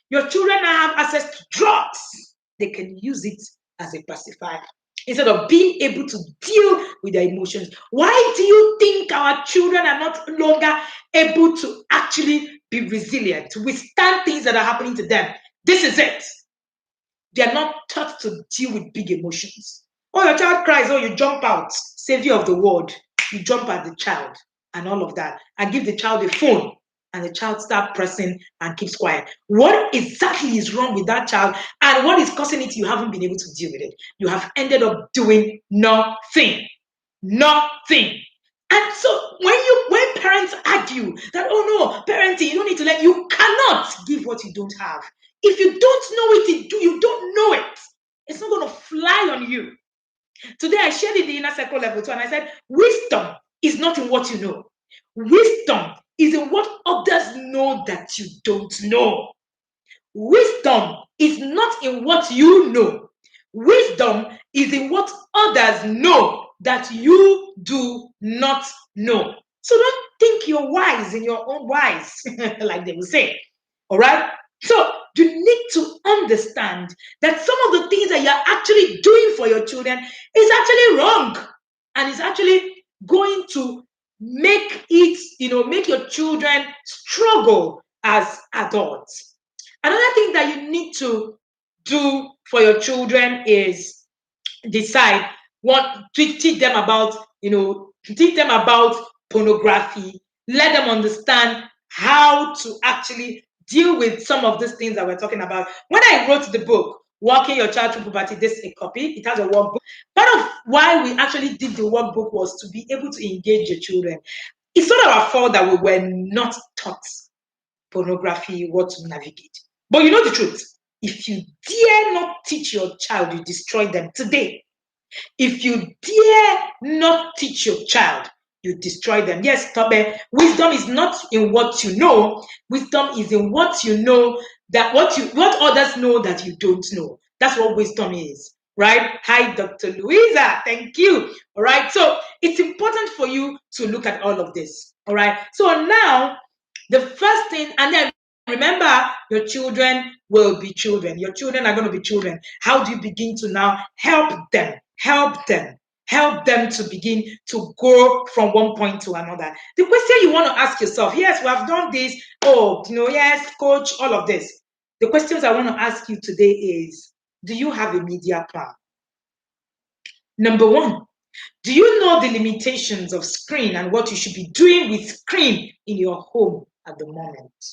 your children now have access to drugs. They can use it as a pacifier instead of being able to deal with their emotions. Why do you think our children are not longer able to actually be resilient, to withstand things that are happening to them? This is it. They are not taught to deal with big emotions. Oh, your child cries, oh, you jump out, savior of the world. You jump at the child and all of that, and give the child a phone, and the child start pressing and keeps quiet. What exactly is wrong with that child, and what is causing it? You haven't been able to deal with it. You have ended up doing nothing. Nothing. And so when parents argue that, oh no, parenting, you don't need to let, you cannot give what you don't have. If you don't know it, you don't know it. It's not going to fly on you. Today I shared in the inner circle level 2, and I said, wisdom is not in what you know. Wisdom is in what others know that you don't know. Wisdom is not in what you know. Wisdom is in what others know that you do not know. So don't think you're wise in your own wise, like they will say. All right? So you need to understand that some of the things that you're actually doing for your children is actually wrong, and is actually going to make it, make your children struggle as adults. Another thing that you need to do for your children is decide what to teach them about, teach them about pornography, let them understand how to actually deal with some of these things that we're talking about. When I wrote the book, Walking Your Child Through Puberty, this is a copy, it has a workbook. Part of why we actually did the workbook was to be able to engage your children. It's not our fault that we were not taught pornography, what to navigate. But you know the truth. If you dare not teach your child, you destroy them today. If you dare not teach your child, you destroy them. Yes, Tobe, wisdom is not in what you know. Wisdom is in what you know, that what others know that you don't know. That's what wisdom is, right? Hi, Dr. Louisa. Thank you. All right. So it's important for you to look at all of this. All right. So now, the first thing, and then remember, your children will be children. Your children are going to be children. How do you begin to now help them? Help them to begin to go from one point to another. The question you want to ask yourself, yes, we have done this. Oh, yes, coach, all of this. The questions I want to ask you today is, do you have a media plan? Number one, do you know the limitations of screen and what you should be doing with screen in your home at the moment?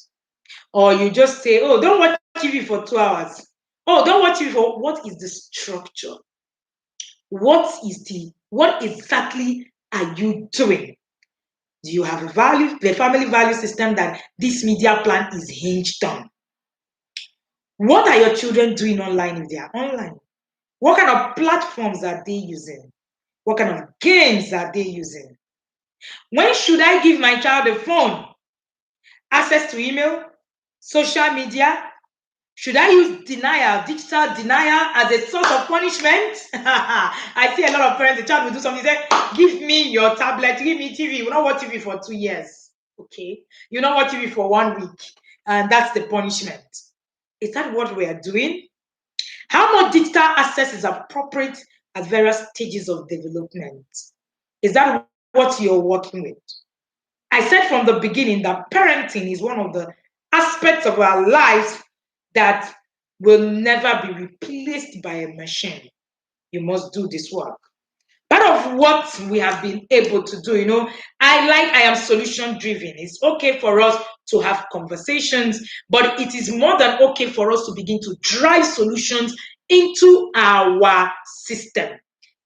Or you just say, oh, don't watch TV for 2 hours. Oh, don't watch TV for, what is the structure? What exactly are you doing? Do you have the family value system that this media plan is hinged on? What are your children doing online if they are online? What kind of platforms are they using? What kind of games are they using? When should I give my child a phone? Access to email, social media? Should I use digital denial as a source of punishment? I see a lot of parents, the child will do something, say, give me your tablet, give me TV. You not watch TV for 2 years. Okay. You not watch TV for 1 week. And that's the punishment. Is that what we are doing? How much digital access is appropriate at various stages of development? Is that what you're working with? I said from the beginning that parenting is one of the aspects of our lives that will never be replaced by a machine. You must do this work. Part of what we have been able to do, I am solution driven. It's okay for us to have conversations, but it is more than okay for us to begin to drive solutions into our system.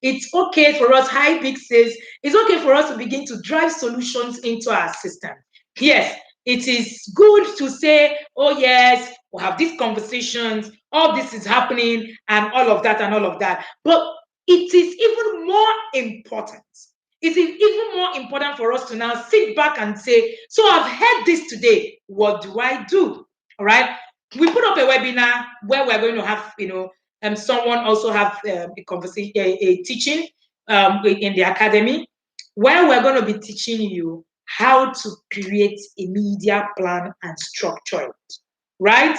It's okay for us, High Big says, it's okay for us to begin to drive solutions into our system. Yes, it is good to say, oh yes, we'll have these conversations, all this is happening, and all of that and all of that. But it is even more important. It is even more important for us to now sit back and say, so I've heard this today, what do I do? All right. We put up a webinar where we're going to have, someone also have a conversation, a teaching in the academy, where we're going to be teaching you how to create a media plan and structure it, right?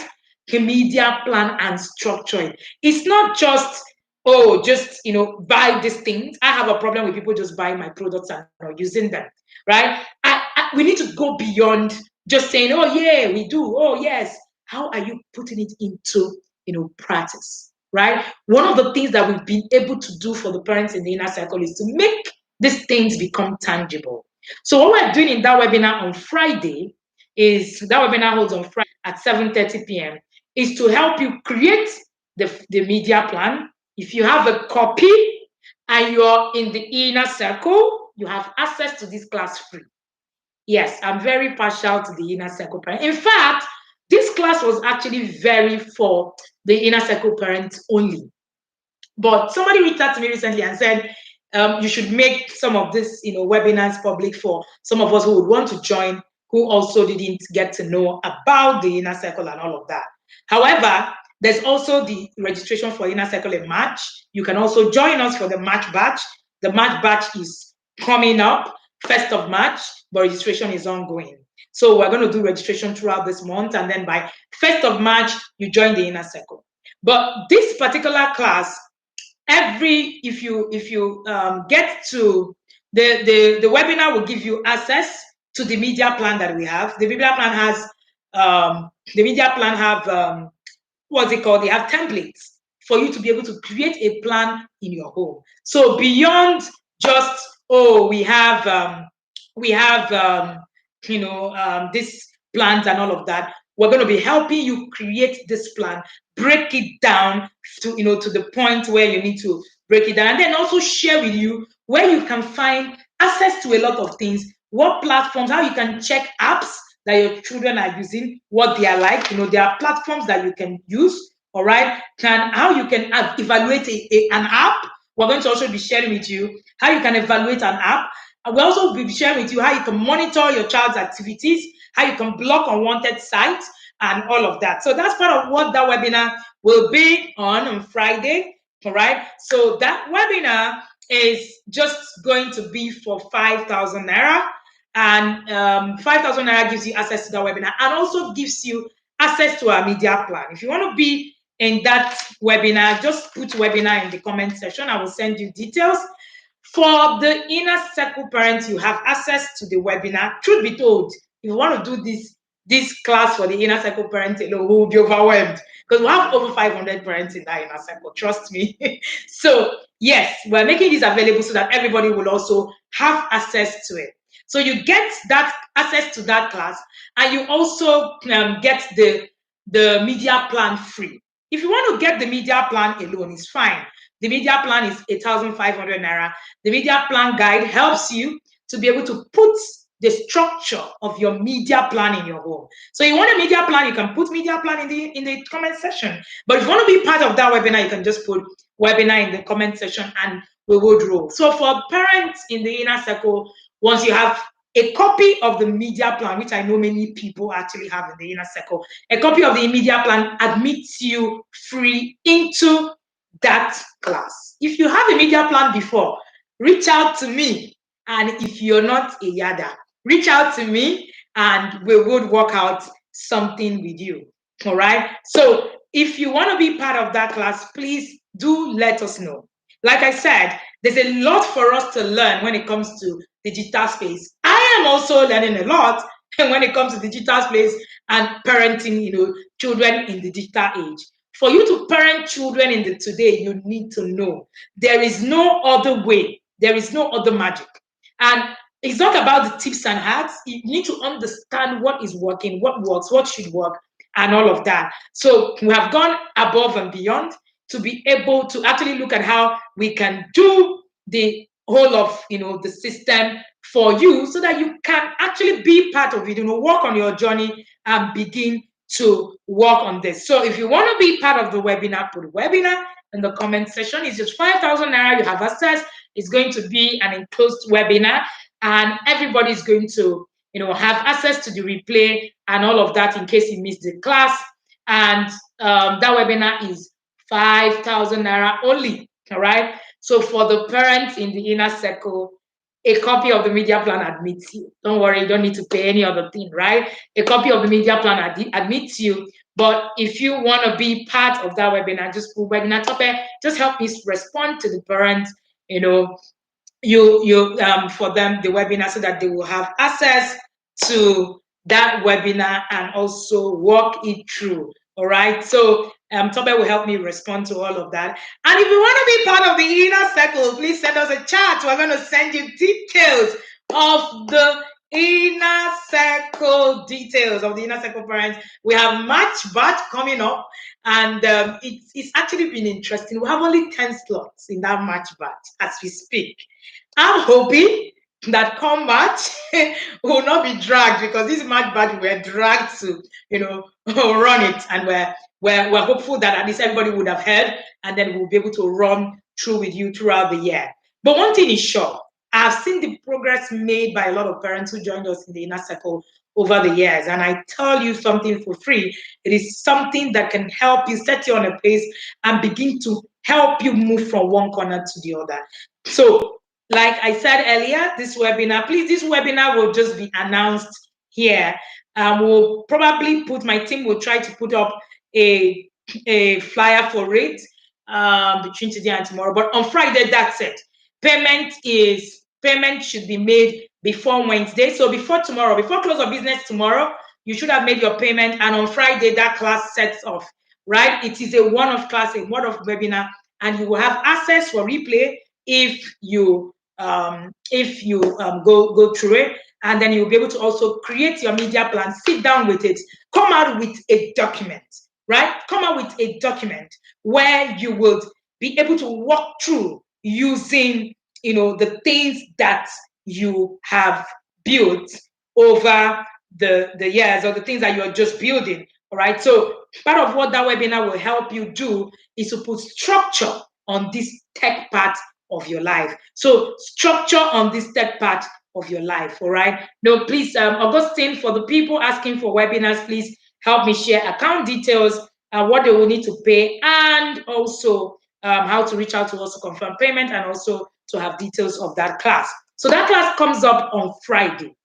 A media plan and structure it. It's not just, oh, just, buy these things. I have a problem with people just buying my products and not using them, right? We need to go beyond just saying, oh, yeah, we do. Oh, yes. How are you putting it into, practice, right? One of the things that we've been able to do for the parents in the inner circle is to make these things become tangible. So what we're doing in that webinar on Friday is that webinar holds on Friday at 7:30 p.m. is to help you create the media plan. If you have a copy and you're in the inner circle, you have access to this class free. Yes, I'm very partial to the inner circle parent. In fact, this class was actually very for the inner circle parents only. But somebody reached out to me recently and said, you should make some of this, webinars public for some of us who would want to join, who also didn't get to know about the inner circle and all of that. However, there's also the registration for inner circle in March. You can also join us for the March batch. The March batch is coming up 1st of March, but registration is ongoing. So we're going to do registration throughout this month, and then by 1st of March, you join the inner circle. But this particular class, if you get to the webinar, will give you access to the media plan that we have. The media plan has what's it called? They have templates for you to be able to create a plan in your home. So beyond just, oh, we have this plans and all of that, we're going to be helping you create this plan, break it down to the point where you need to break it down, and then also share with you where you can find access to a lot of things, what platforms, how you can check apps that your children are using, what they are like. There are platforms that you can use, all right? How you can evaluate an app. We're going to also be sharing with you how you can evaluate an app. And we'll also be sharing with you how you can monitor your child's activities, how you can block unwanted sites, and all of that. So that's part of what that webinar will be on Friday, all right? So that webinar is just going to be for 5,000 Naira. And 5,000 Naira gives you access to that webinar and also gives you access to our media plan. If you want to be in that webinar, just put webinar in the comment section. I will send you details. For the inner circle parents, you have access to the webinar. Truth be told, if you want to do this class for the inner circle parents, we will be overwhelmed because we have over 500 parents in that inner circle. Trust me. So yes, we're making this available so that everybody will also have access to it. So you get that access to that class, and you also get the media plan free. If you want to get the media plan alone, it's fine. The media plan is 8,500 Naira. The media plan guide helps you to be able to put the structure of your media plan in your home. So you want a media plan, you can put media plan in the comment section. But if you want to be part of that webinar, you can just put webinar in the comment section and we would roll. So for parents in the inner circle, once you have a copy of the media plan, which I know many people actually have in the inner circle, a copy of the media plan admits you free into that class. If you have a media plan before, reach out to me. And if you're not a yada, reach out to me and we would work out something with you. All right. So if you want to be part of that class, please do let us know. Like I said, there's a lot for us to learn when it comes to digital space. I am also learning a lot when it comes to digital space and parenting, children in the digital age. For you to parent children in the today, you need to know there is no other way. There is no other magic. And it's not about the tips and hacks. You need to understand what is working, what works, what should work, and all of that. So we have gone above and beyond to be able to actually look at how we can do the whole of the system for you so that you can actually be part of it, work on your journey and begin to work on this. So if you want to be part of the webinar, put webinar in the comment section. It's just 5,000 Naira. You have access. It's going to be an enclosed webinar and everybody's going to have access to the replay and all of that in case you missed the class. And that webinar is 5,000 naira only. All right. So for the parents in the inner circle, a copy of the media plan admits you. Don't worry, you don't need to pay any other thing, right? A copy of the media plan admits you. But if you want to be part of that webinar, just put webinar topic. Just help me respond to the parents, for them the webinar so that they will have access to that webinar and also walk it through. All right. So Tobe will help me respond to all of that. And if you want to be part of the inner circle, please send us a chat. We're going to send you details of the inner circle parents. We have March batch coming up, and it's actually been interesting. We have only 10 slots in that March batch as we speak. I'm hoping that come March will not be dragged, because this March batch we're dragged to, run it, and we're hopeful that at least everybody would have heard, and then we'll be able to run through with you throughout the year. But one thing is sure, I've seen the progress made by a lot of parents who joined us in the inner circle over the years, and I tell you something for free. It is something that can help you set you on a pace and begin to help you move from one corner to the other. So, like I said earlier, this webinar will just be announced here. We'll probably my team will try to put up a flyer for it between today and tomorrow. But on Friday, that's it. Payment should be made before Wednesday. So before tomorrow, before close of business tomorrow, you should have made your payment. And on Friday, that class sets off, right? It is a one-off class, a one-off webinar, and you will have access for replay if you go through it. And then you'll be able to also create your media plan, sit down with it, come out with a document, right? Come out with a document where you will be able to walk through using, the things that you have built over the years, or the things that you're just building. All right. So part of what that webinar will help you do is to put structure on this tech part of your life. So structure on this tech part of your life. All right. No, please, Augustine, for the people asking for webinars, please help me share account details, what they will need to pay, and also how to reach out to us to confirm payment, and also to have details of that class. So that class comes up on Friday.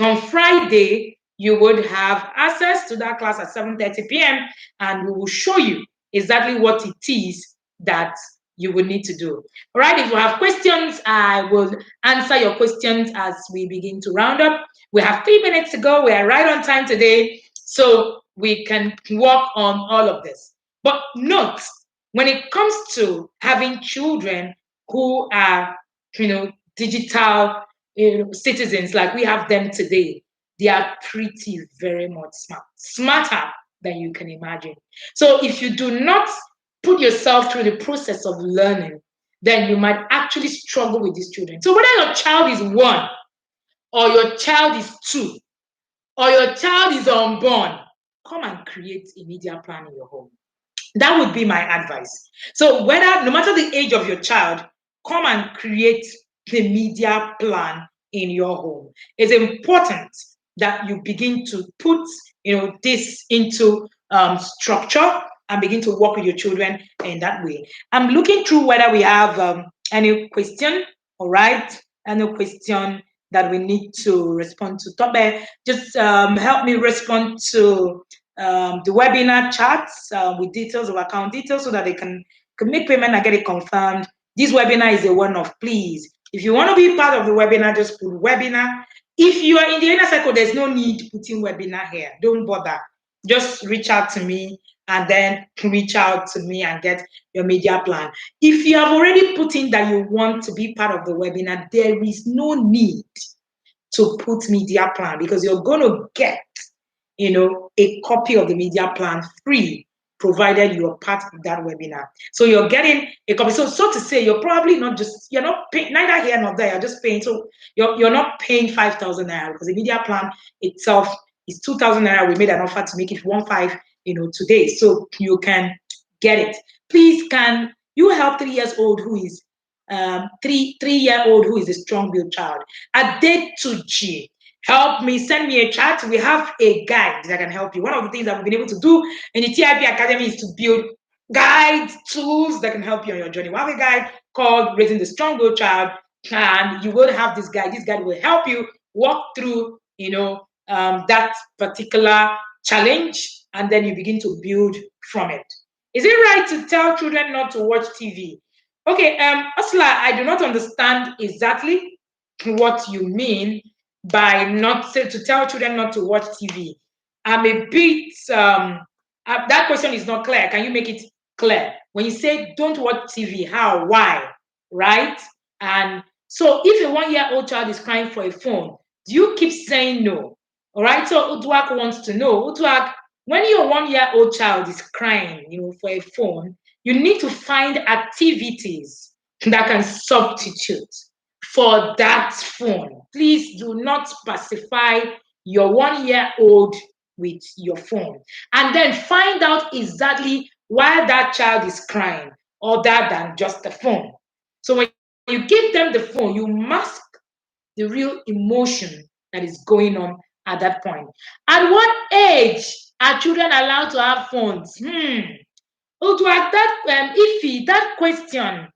On Friday, you would have access to that class at 7:30 p.m. and we will show you exactly what it is that you would need to do. All right, if you have questions, I will answer your questions as we begin to round up. We have 3 minutes to go. We are right on time today, so we can work on all of this. But note, when it comes to having children who are, digital citizens like we have them today, they are pretty very much smarter than you can imagine. So if you do not put yourself through the process of learning, then you might actually struggle with these children. So whether your child is 1, or your child is 2, or your child is unborn, come and create a media plan in your home. That would be my advice. So no matter the age of your child, come and create the media plan in your home. It's important that you begin to put this into structure and begin to work with your children in that way. I'm looking through whether we have any question. All right, any question that we need to respond to. Tobe, just help me respond to the webinar chats with details of account details so that they can make payment and get it confirmed. This webinar is a one-off, please. If you want to be part of the webinar, just put webinar. If you are in the inner circle, there's no need putting webinar here. Don't bother. Just reach out to me and then reach out to me and get your media plan. If you have already put in that you want to be part of the webinar, there is no need to put media plan, because you're going to get a copy of the media plan free, provided you are part of that webinar. So you're getting a copy. So to say, you're probably you're not paying, neither here nor there, you're just paying. So you're not paying 5,000 naira, because the media plan itself is 2,000 naira. We made an offer to make it 1,500, today. So you can get it. Please, can you help 3 years old who is 3-year-old who is a strong-willed child? Adetuji, help me, send me a chat. We have a guide that can help you. One of the things that we've been able to do in the TIP Academy is to build guides, tools that can help you on your journey. We have a guide called Raising the Strong Growth Child, and you will have this guide. This guide will help you walk through, that particular challenge, and then you begin to build from it. Is it right to tell children not to watch TV? Okay, Asla, I do not understand exactly what you mean by not to tell children not to watch TV. I'm a bit that question is not clear. Can you make it clear? When you say don't watch TV, how, why, right? And so if a 1 year old child is crying for a phone, do you keep saying no? All right. So Utuak wants to know, Utuak, when your 1 year old child is crying, for a phone, you need to find activities that can substitute for that phone. Please do not pacify your 1 year old with your phone. And then find out exactly why that child is crying, other than just the phone. So when you give them the phone, you mask the real emotion that is going on at that point. At what age are children allowed to have phones? That question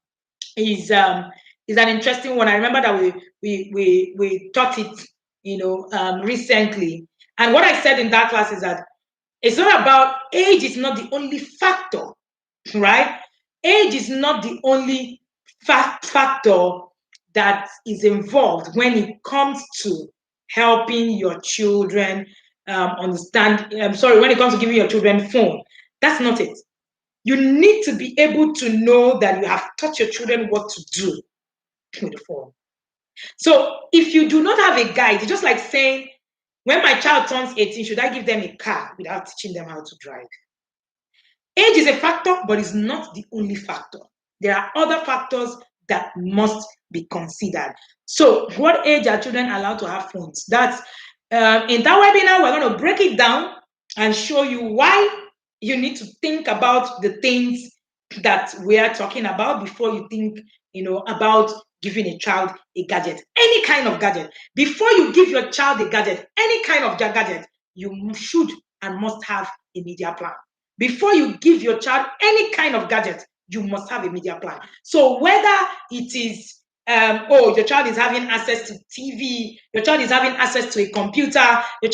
is an interesting one. I remember that we taught it, recently. And what I said in that class is that it's not about age is not the only factor, right? Age is not the only factor that is involved when it comes to helping your children understand. I'm sorry, when it comes to giving your children phone, that's not it. You need to be able to know that you have taught your children what to do with the phone. So if you do not have a guide, it's just like saying, when my child turns 18, should I give them a car without teaching them how to drive? Age is a factor, but it's not the only factor. There are other factors that must be considered. So what age are children allowed to have phones? That's in that webinar, we're going to break it down and show you why you need to think about the things that we are talking about before you think, about giving a child a gadget, any kind of gadget. Before you give your child a gadget, any kind of gadget, you should and must have a media plan. Before you give your child any kind of gadget, you must have a media plan. So whether it is, your child is having access to TV, your child is having access to a computer, you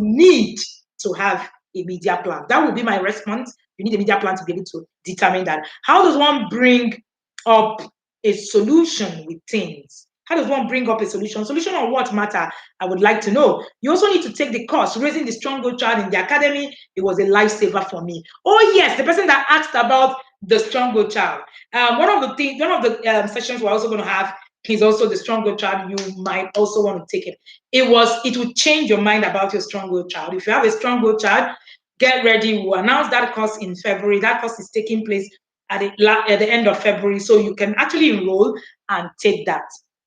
need to have a media plan. That will be my response. You need a media plan to be able to determine that. How does one bring up a solution with things? How does one bring up a solution? Solution on what matter? I would like to know. You also need to take the course, Raising the Strong Growth Child in the Academy. It was a lifesaver for me. Oh yes, the person that asked about the Strong Growth Child. One of the sessions we're also going to have is also the Strong Growth Child. You might also want to take it. It will change your mind about your Strong Growth Child. If you have a Strong Growth Child, get ready. We'll announce that course in February. That course is taking place at the end of February, so you can actually enroll and take that.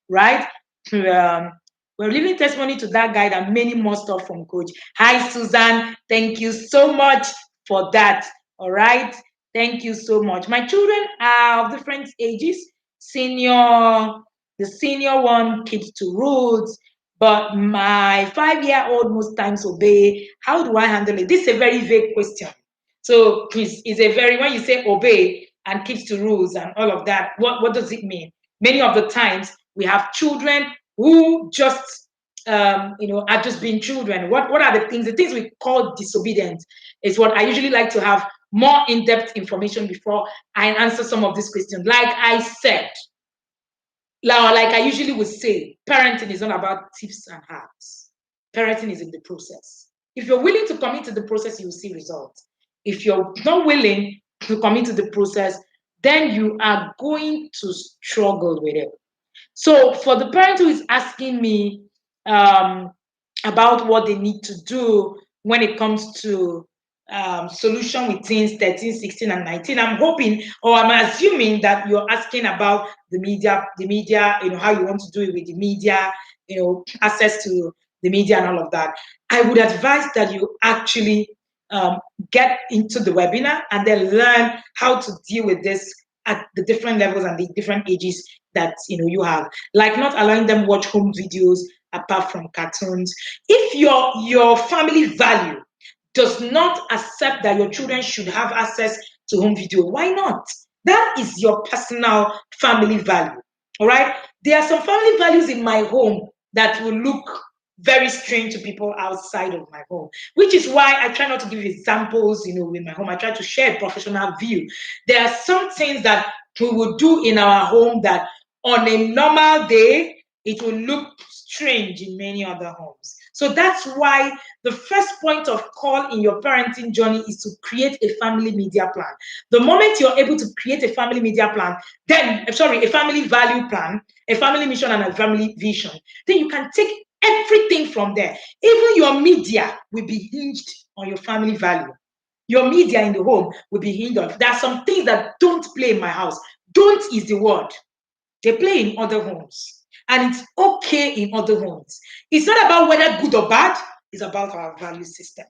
Right? We're leaving testimony to that guide and many more stuff from Coach. Hi, Susan. Thank you so much for that. All right. Thank you so much. My children are of different ages. The senior one keeps to rules, but my 5-year-old most times obey. How do I handle it? This is a very vague question. So it's a very, when you say obey and keeps to rules and all of that, what does it mean? Many of the times we have children who just are just being children. What are the things? The things we call disobedience is what I usually like to have more in-depth information before I answer some of these questions. Like I said, like I usually would say, parenting is not about tips and hacks. Parenting is in the process. If you're willing to commit to the process, you will see results. If you're not willing to commit to the process, then you are going to struggle with it. So for the parent who is asking me about what they need to do when it comes to solution with teens 13, 16, and 19, I'm hoping, or I'm assuming that you're asking about the media, how you want to do it with the media, access to the media and all of that. I would advise that you actually get into the webinar and then learn how to deal with this at the different levels and the different ages that you have, like not allowing them watch home videos apart from cartoons. If your family value does not accept that your children should have access to home video, why not? That is your personal family value. All right. There are some family values in my home that will look very strange to people outside of my home, which is why I try not to give examples, in my home. I try to share a professional view. There are some things that we will do in our home that on a normal day, it will look strange in many other homes. So that's why the first point of call in your parenting journey is to create a family media plan. The moment you're able to create a family media plan, then, sorry, a family value plan, a family mission, and a family vision, then you can take everything from there. Even your media will be hinged on your family value. Your media in the home will be hinged on. There are some things that don't play in my house. Don't is the word. They play in other homes. And it's okay in other homes. It's not about whether good or bad, it's about our value system.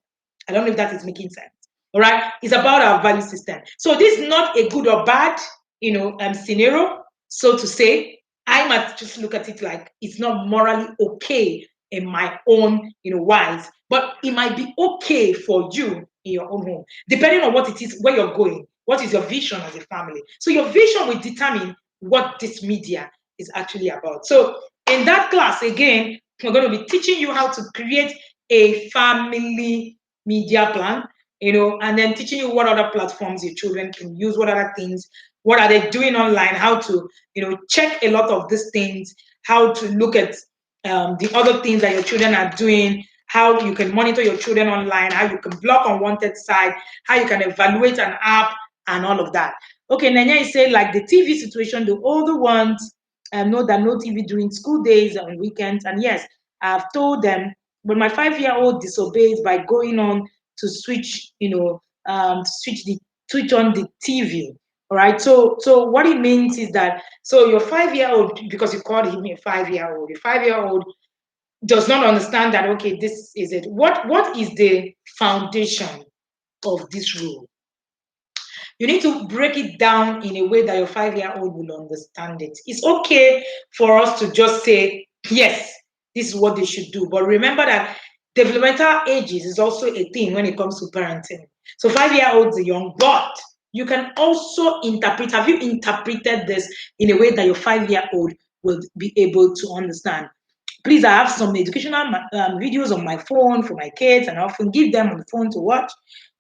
I don't know if that is making sense. All right. It's about our value system. So this is not a good or bad, scenario, so to say. I might just look at it like it's not morally okay in my own, wise, but it might be okay for you in your own home, depending on what it is, where you're going, what is your vision as a family. So your vision will determine what this media is actually about. So in that class, again, we're going to be teaching you how to create a family media plan, and then teaching you what other platforms your children can use, what other things, what are they doing online, how to, check a lot of these things, how to look at the other things that your children are doing, how you can monitor your children online, how you can block unwanted site, how you can evaluate an app, and all of that. Okay, Nanya is saying like the TV situation, the older ones know that no TV during school days and weekends. And yes, I've told them, but my 5-year-old disobeys by going on to switch, switch on the TV. All right. So what it means is that your 5-year-old, because you called him a 5-year-old, your 5-year-old does not understand that, okay, this is it. What is the foundation of this rule? You need to break it down in a way that your 5-year-old will understand it. It's okay for us to just say, yes, this is what they should do. But remember that developmental ages is also a thing when it comes to parenting. So 5-year-olds are young, but you can also interpret. Have you interpreted this in a way that your 5-year-old will be able to understand? Please, I have some educational videos on my phone for my kids, and I often give them on the phone to watch.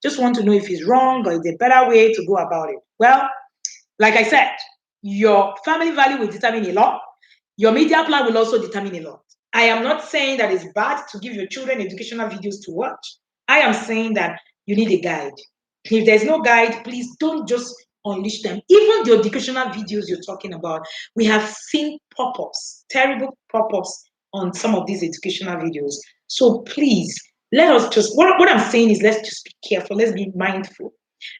Just want to know if it's wrong or is there a better way to go about it. Well, like I said, your family value will determine a lot. Your media plan will also determine a lot. I am not saying that it's bad to give your children educational videos to watch. I am saying that you need a guide. If there's no guide, please don't just unleash them. Even the educational videos you're talking about, we have seen pop-ups, terrible pop-ups on some of these educational videos. So please, let us just, what I'm saying is let's just be careful. Let's be mindful.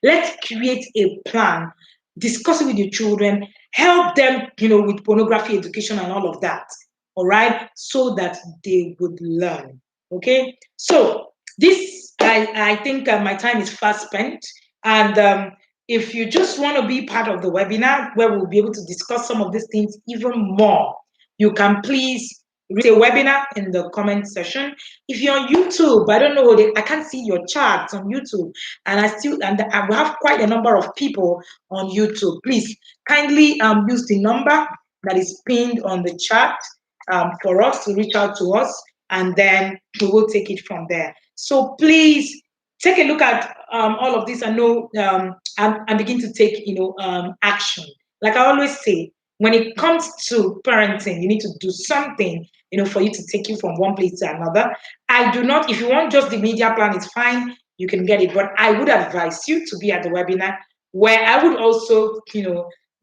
Let's create a plan, discuss it with your children, help them, with pornography education and all of that. All right, so that they would learn. Okay, so this, I think my time is fast spent, and if you just want to be part of the webinar where we'll be able to discuss some of these things even more, you can please read a webinar in the comment section. If you're on YouTube, I don't know, I can't see your charts on YouTube, and I have quite a number of people on YouTube. Please kindly use the number that is pinned on the chat for us to reach out to us, and then we will take it from there. So please take a look at all of this and know and begin to take action. Like I always say, when it comes to parenting, you need to do something for you to take you from one place to another. I do not, if you want just the media plan, it's fine, you can get it. But I would advise you to be at the webinar where I would also, be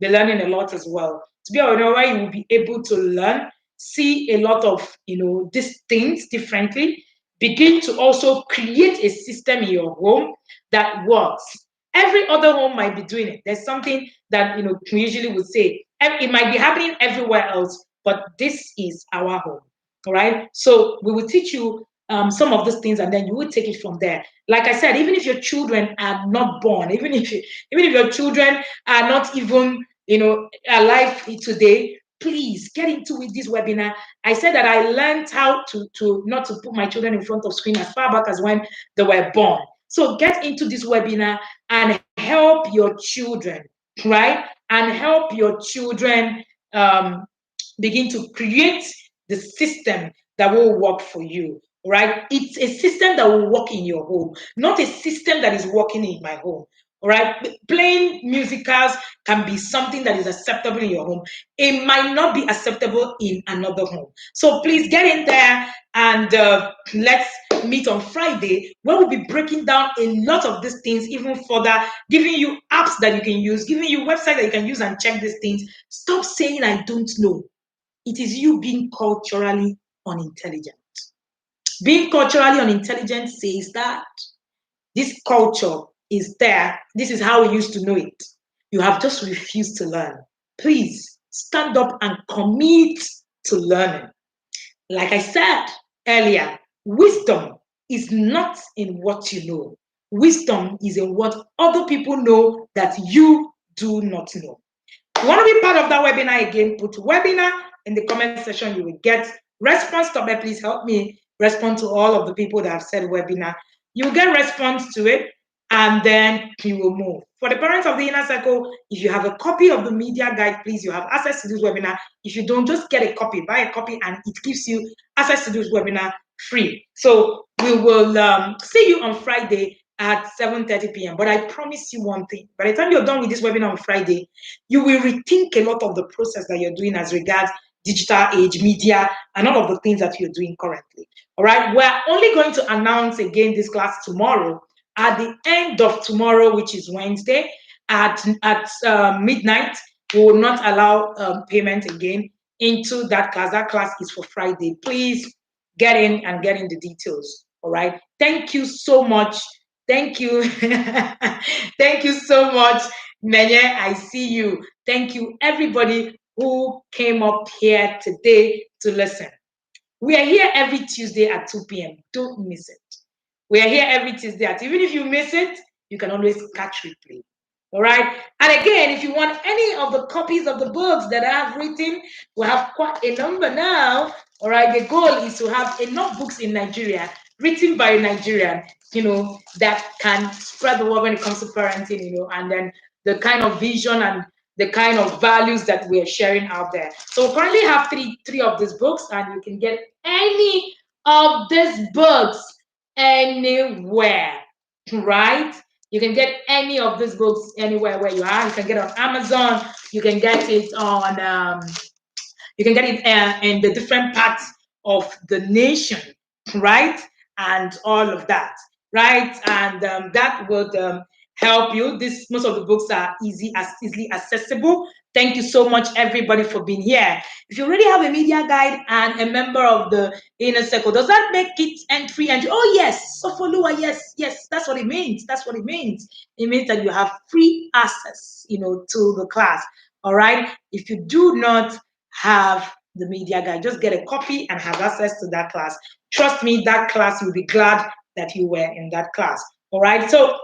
learning a lot as well. To be on where you will be able to learn, see a lot of, these things differently, begin to also create a system in your home that works. Every other home might be doing it. There's something that, we usually would say, it might be happening everywhere else, but this is our home. All right. So we will teach you some of these things, and then you will take it from there. Like I said, even if your children are not born, even if your children are not even alive today, please get into it, this webinar. I said that I learned how to not to put my children in front of screen as far back as when they were born. So get into this webinar and help your children, right? And help your children begin to create the system that will work for you, right? It's a system that will work in your home, not a system that is working in my home. All right, playing musicals can be something that is acceptable in your home. It might not be acceptable in another home. So please get in there and let's meet on Friday, where we'll be breaking down a lot of these things even further, giving you apps that you can use, giving you websites that you can use and check these things. Stop saying I don't know. It is you being culturally unintelligent. Being culturally unintelligent says that this culture is there. This is how we used to know it. You have just refused to learn. Please stand up and commit to learning. Like I said earlier, wisdom is not in what you know. Wisdom is in what other people know that you do not know. If you want to be part of that webinar again, put webinar in the comment section. You will get response. Tobe, please help me respond to all of the people that have said webinar. You will get response to it, and then you will move. For the parents of the inner circle, if you have a copy of the media guide, please, you have access to this webinar. If you don't, just get a copy, buy a copy, and it gives you access to this webinar free. So we will see you on Friday at 7:30 p.m. But I promise you one thing. By the time you're done with this webinar on Friday, you will rethink a lot of the process that you're doing as regards digital age, media, and all of the things that you're doing currently. All right. We're only going to announce again this class tomorrow at the end of tomorrow, which is Wednesday at midnight. We will not allow payment again into that class. That class is for Friday. Please get in and get in the details. All right. Thank you so much. Thank you. Thank you so much, Menye. I see you. Thank you, everybody who came up here today to listen. We are here every Tuesday at 2 p.m. Don't miss it. We are here every Tuesday even if you miss it, you can always catch replay. All right. And again, if you want any of the copies of the books that I have written, we have quite a number now. All right. The goal is to have enough books in Nigeria written by a Nigerian, that can spread the word when it comes to parenting, and then the kind of vision and the kind of values that we are sharing out there. So we currently have three of these books, and you can get any of these books anywhere, right? You can get any of these books anywhere where you are. You can get it on Amazon. You can get it on. You can get it in the different parts of the nation, right? And all of that, right? And that would help you. Most of the books are easily accessible. Thank you so much, everybody, for being here. If you already have a media guide and a member of the inner circle, does that make it entry? Oh, yes. So follower, yes. That's what it means. That's what it means. It means that you have free access, to the class. All right. If you do not have the media guide, just get a copy and have access to that class. Trust me, that class, you'll be glad that you were in that class. All right. So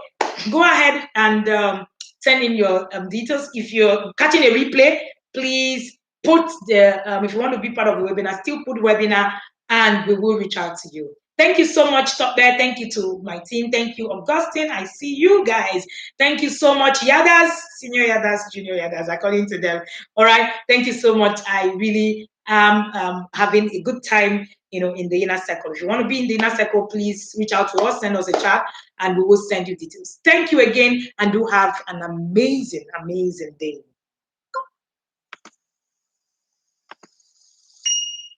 go ahead and send in your details. If you're catching a replay, please put if you want to be part of the webinar, still put webinar and we will reach out to you. Thank you so much, Stop There. Thank you to my team. Thank you, Augustine. I see you guys. Thank you so much, Yadas, senior Yadas, junior Yadas, according to them. All right. Thank you so much. I really am having a good time, in the inner circle. If you want to be in the inner circle, please reach out to us, send us a chat, and we will send you details. Thank you again, and do have an amazing, amazing day.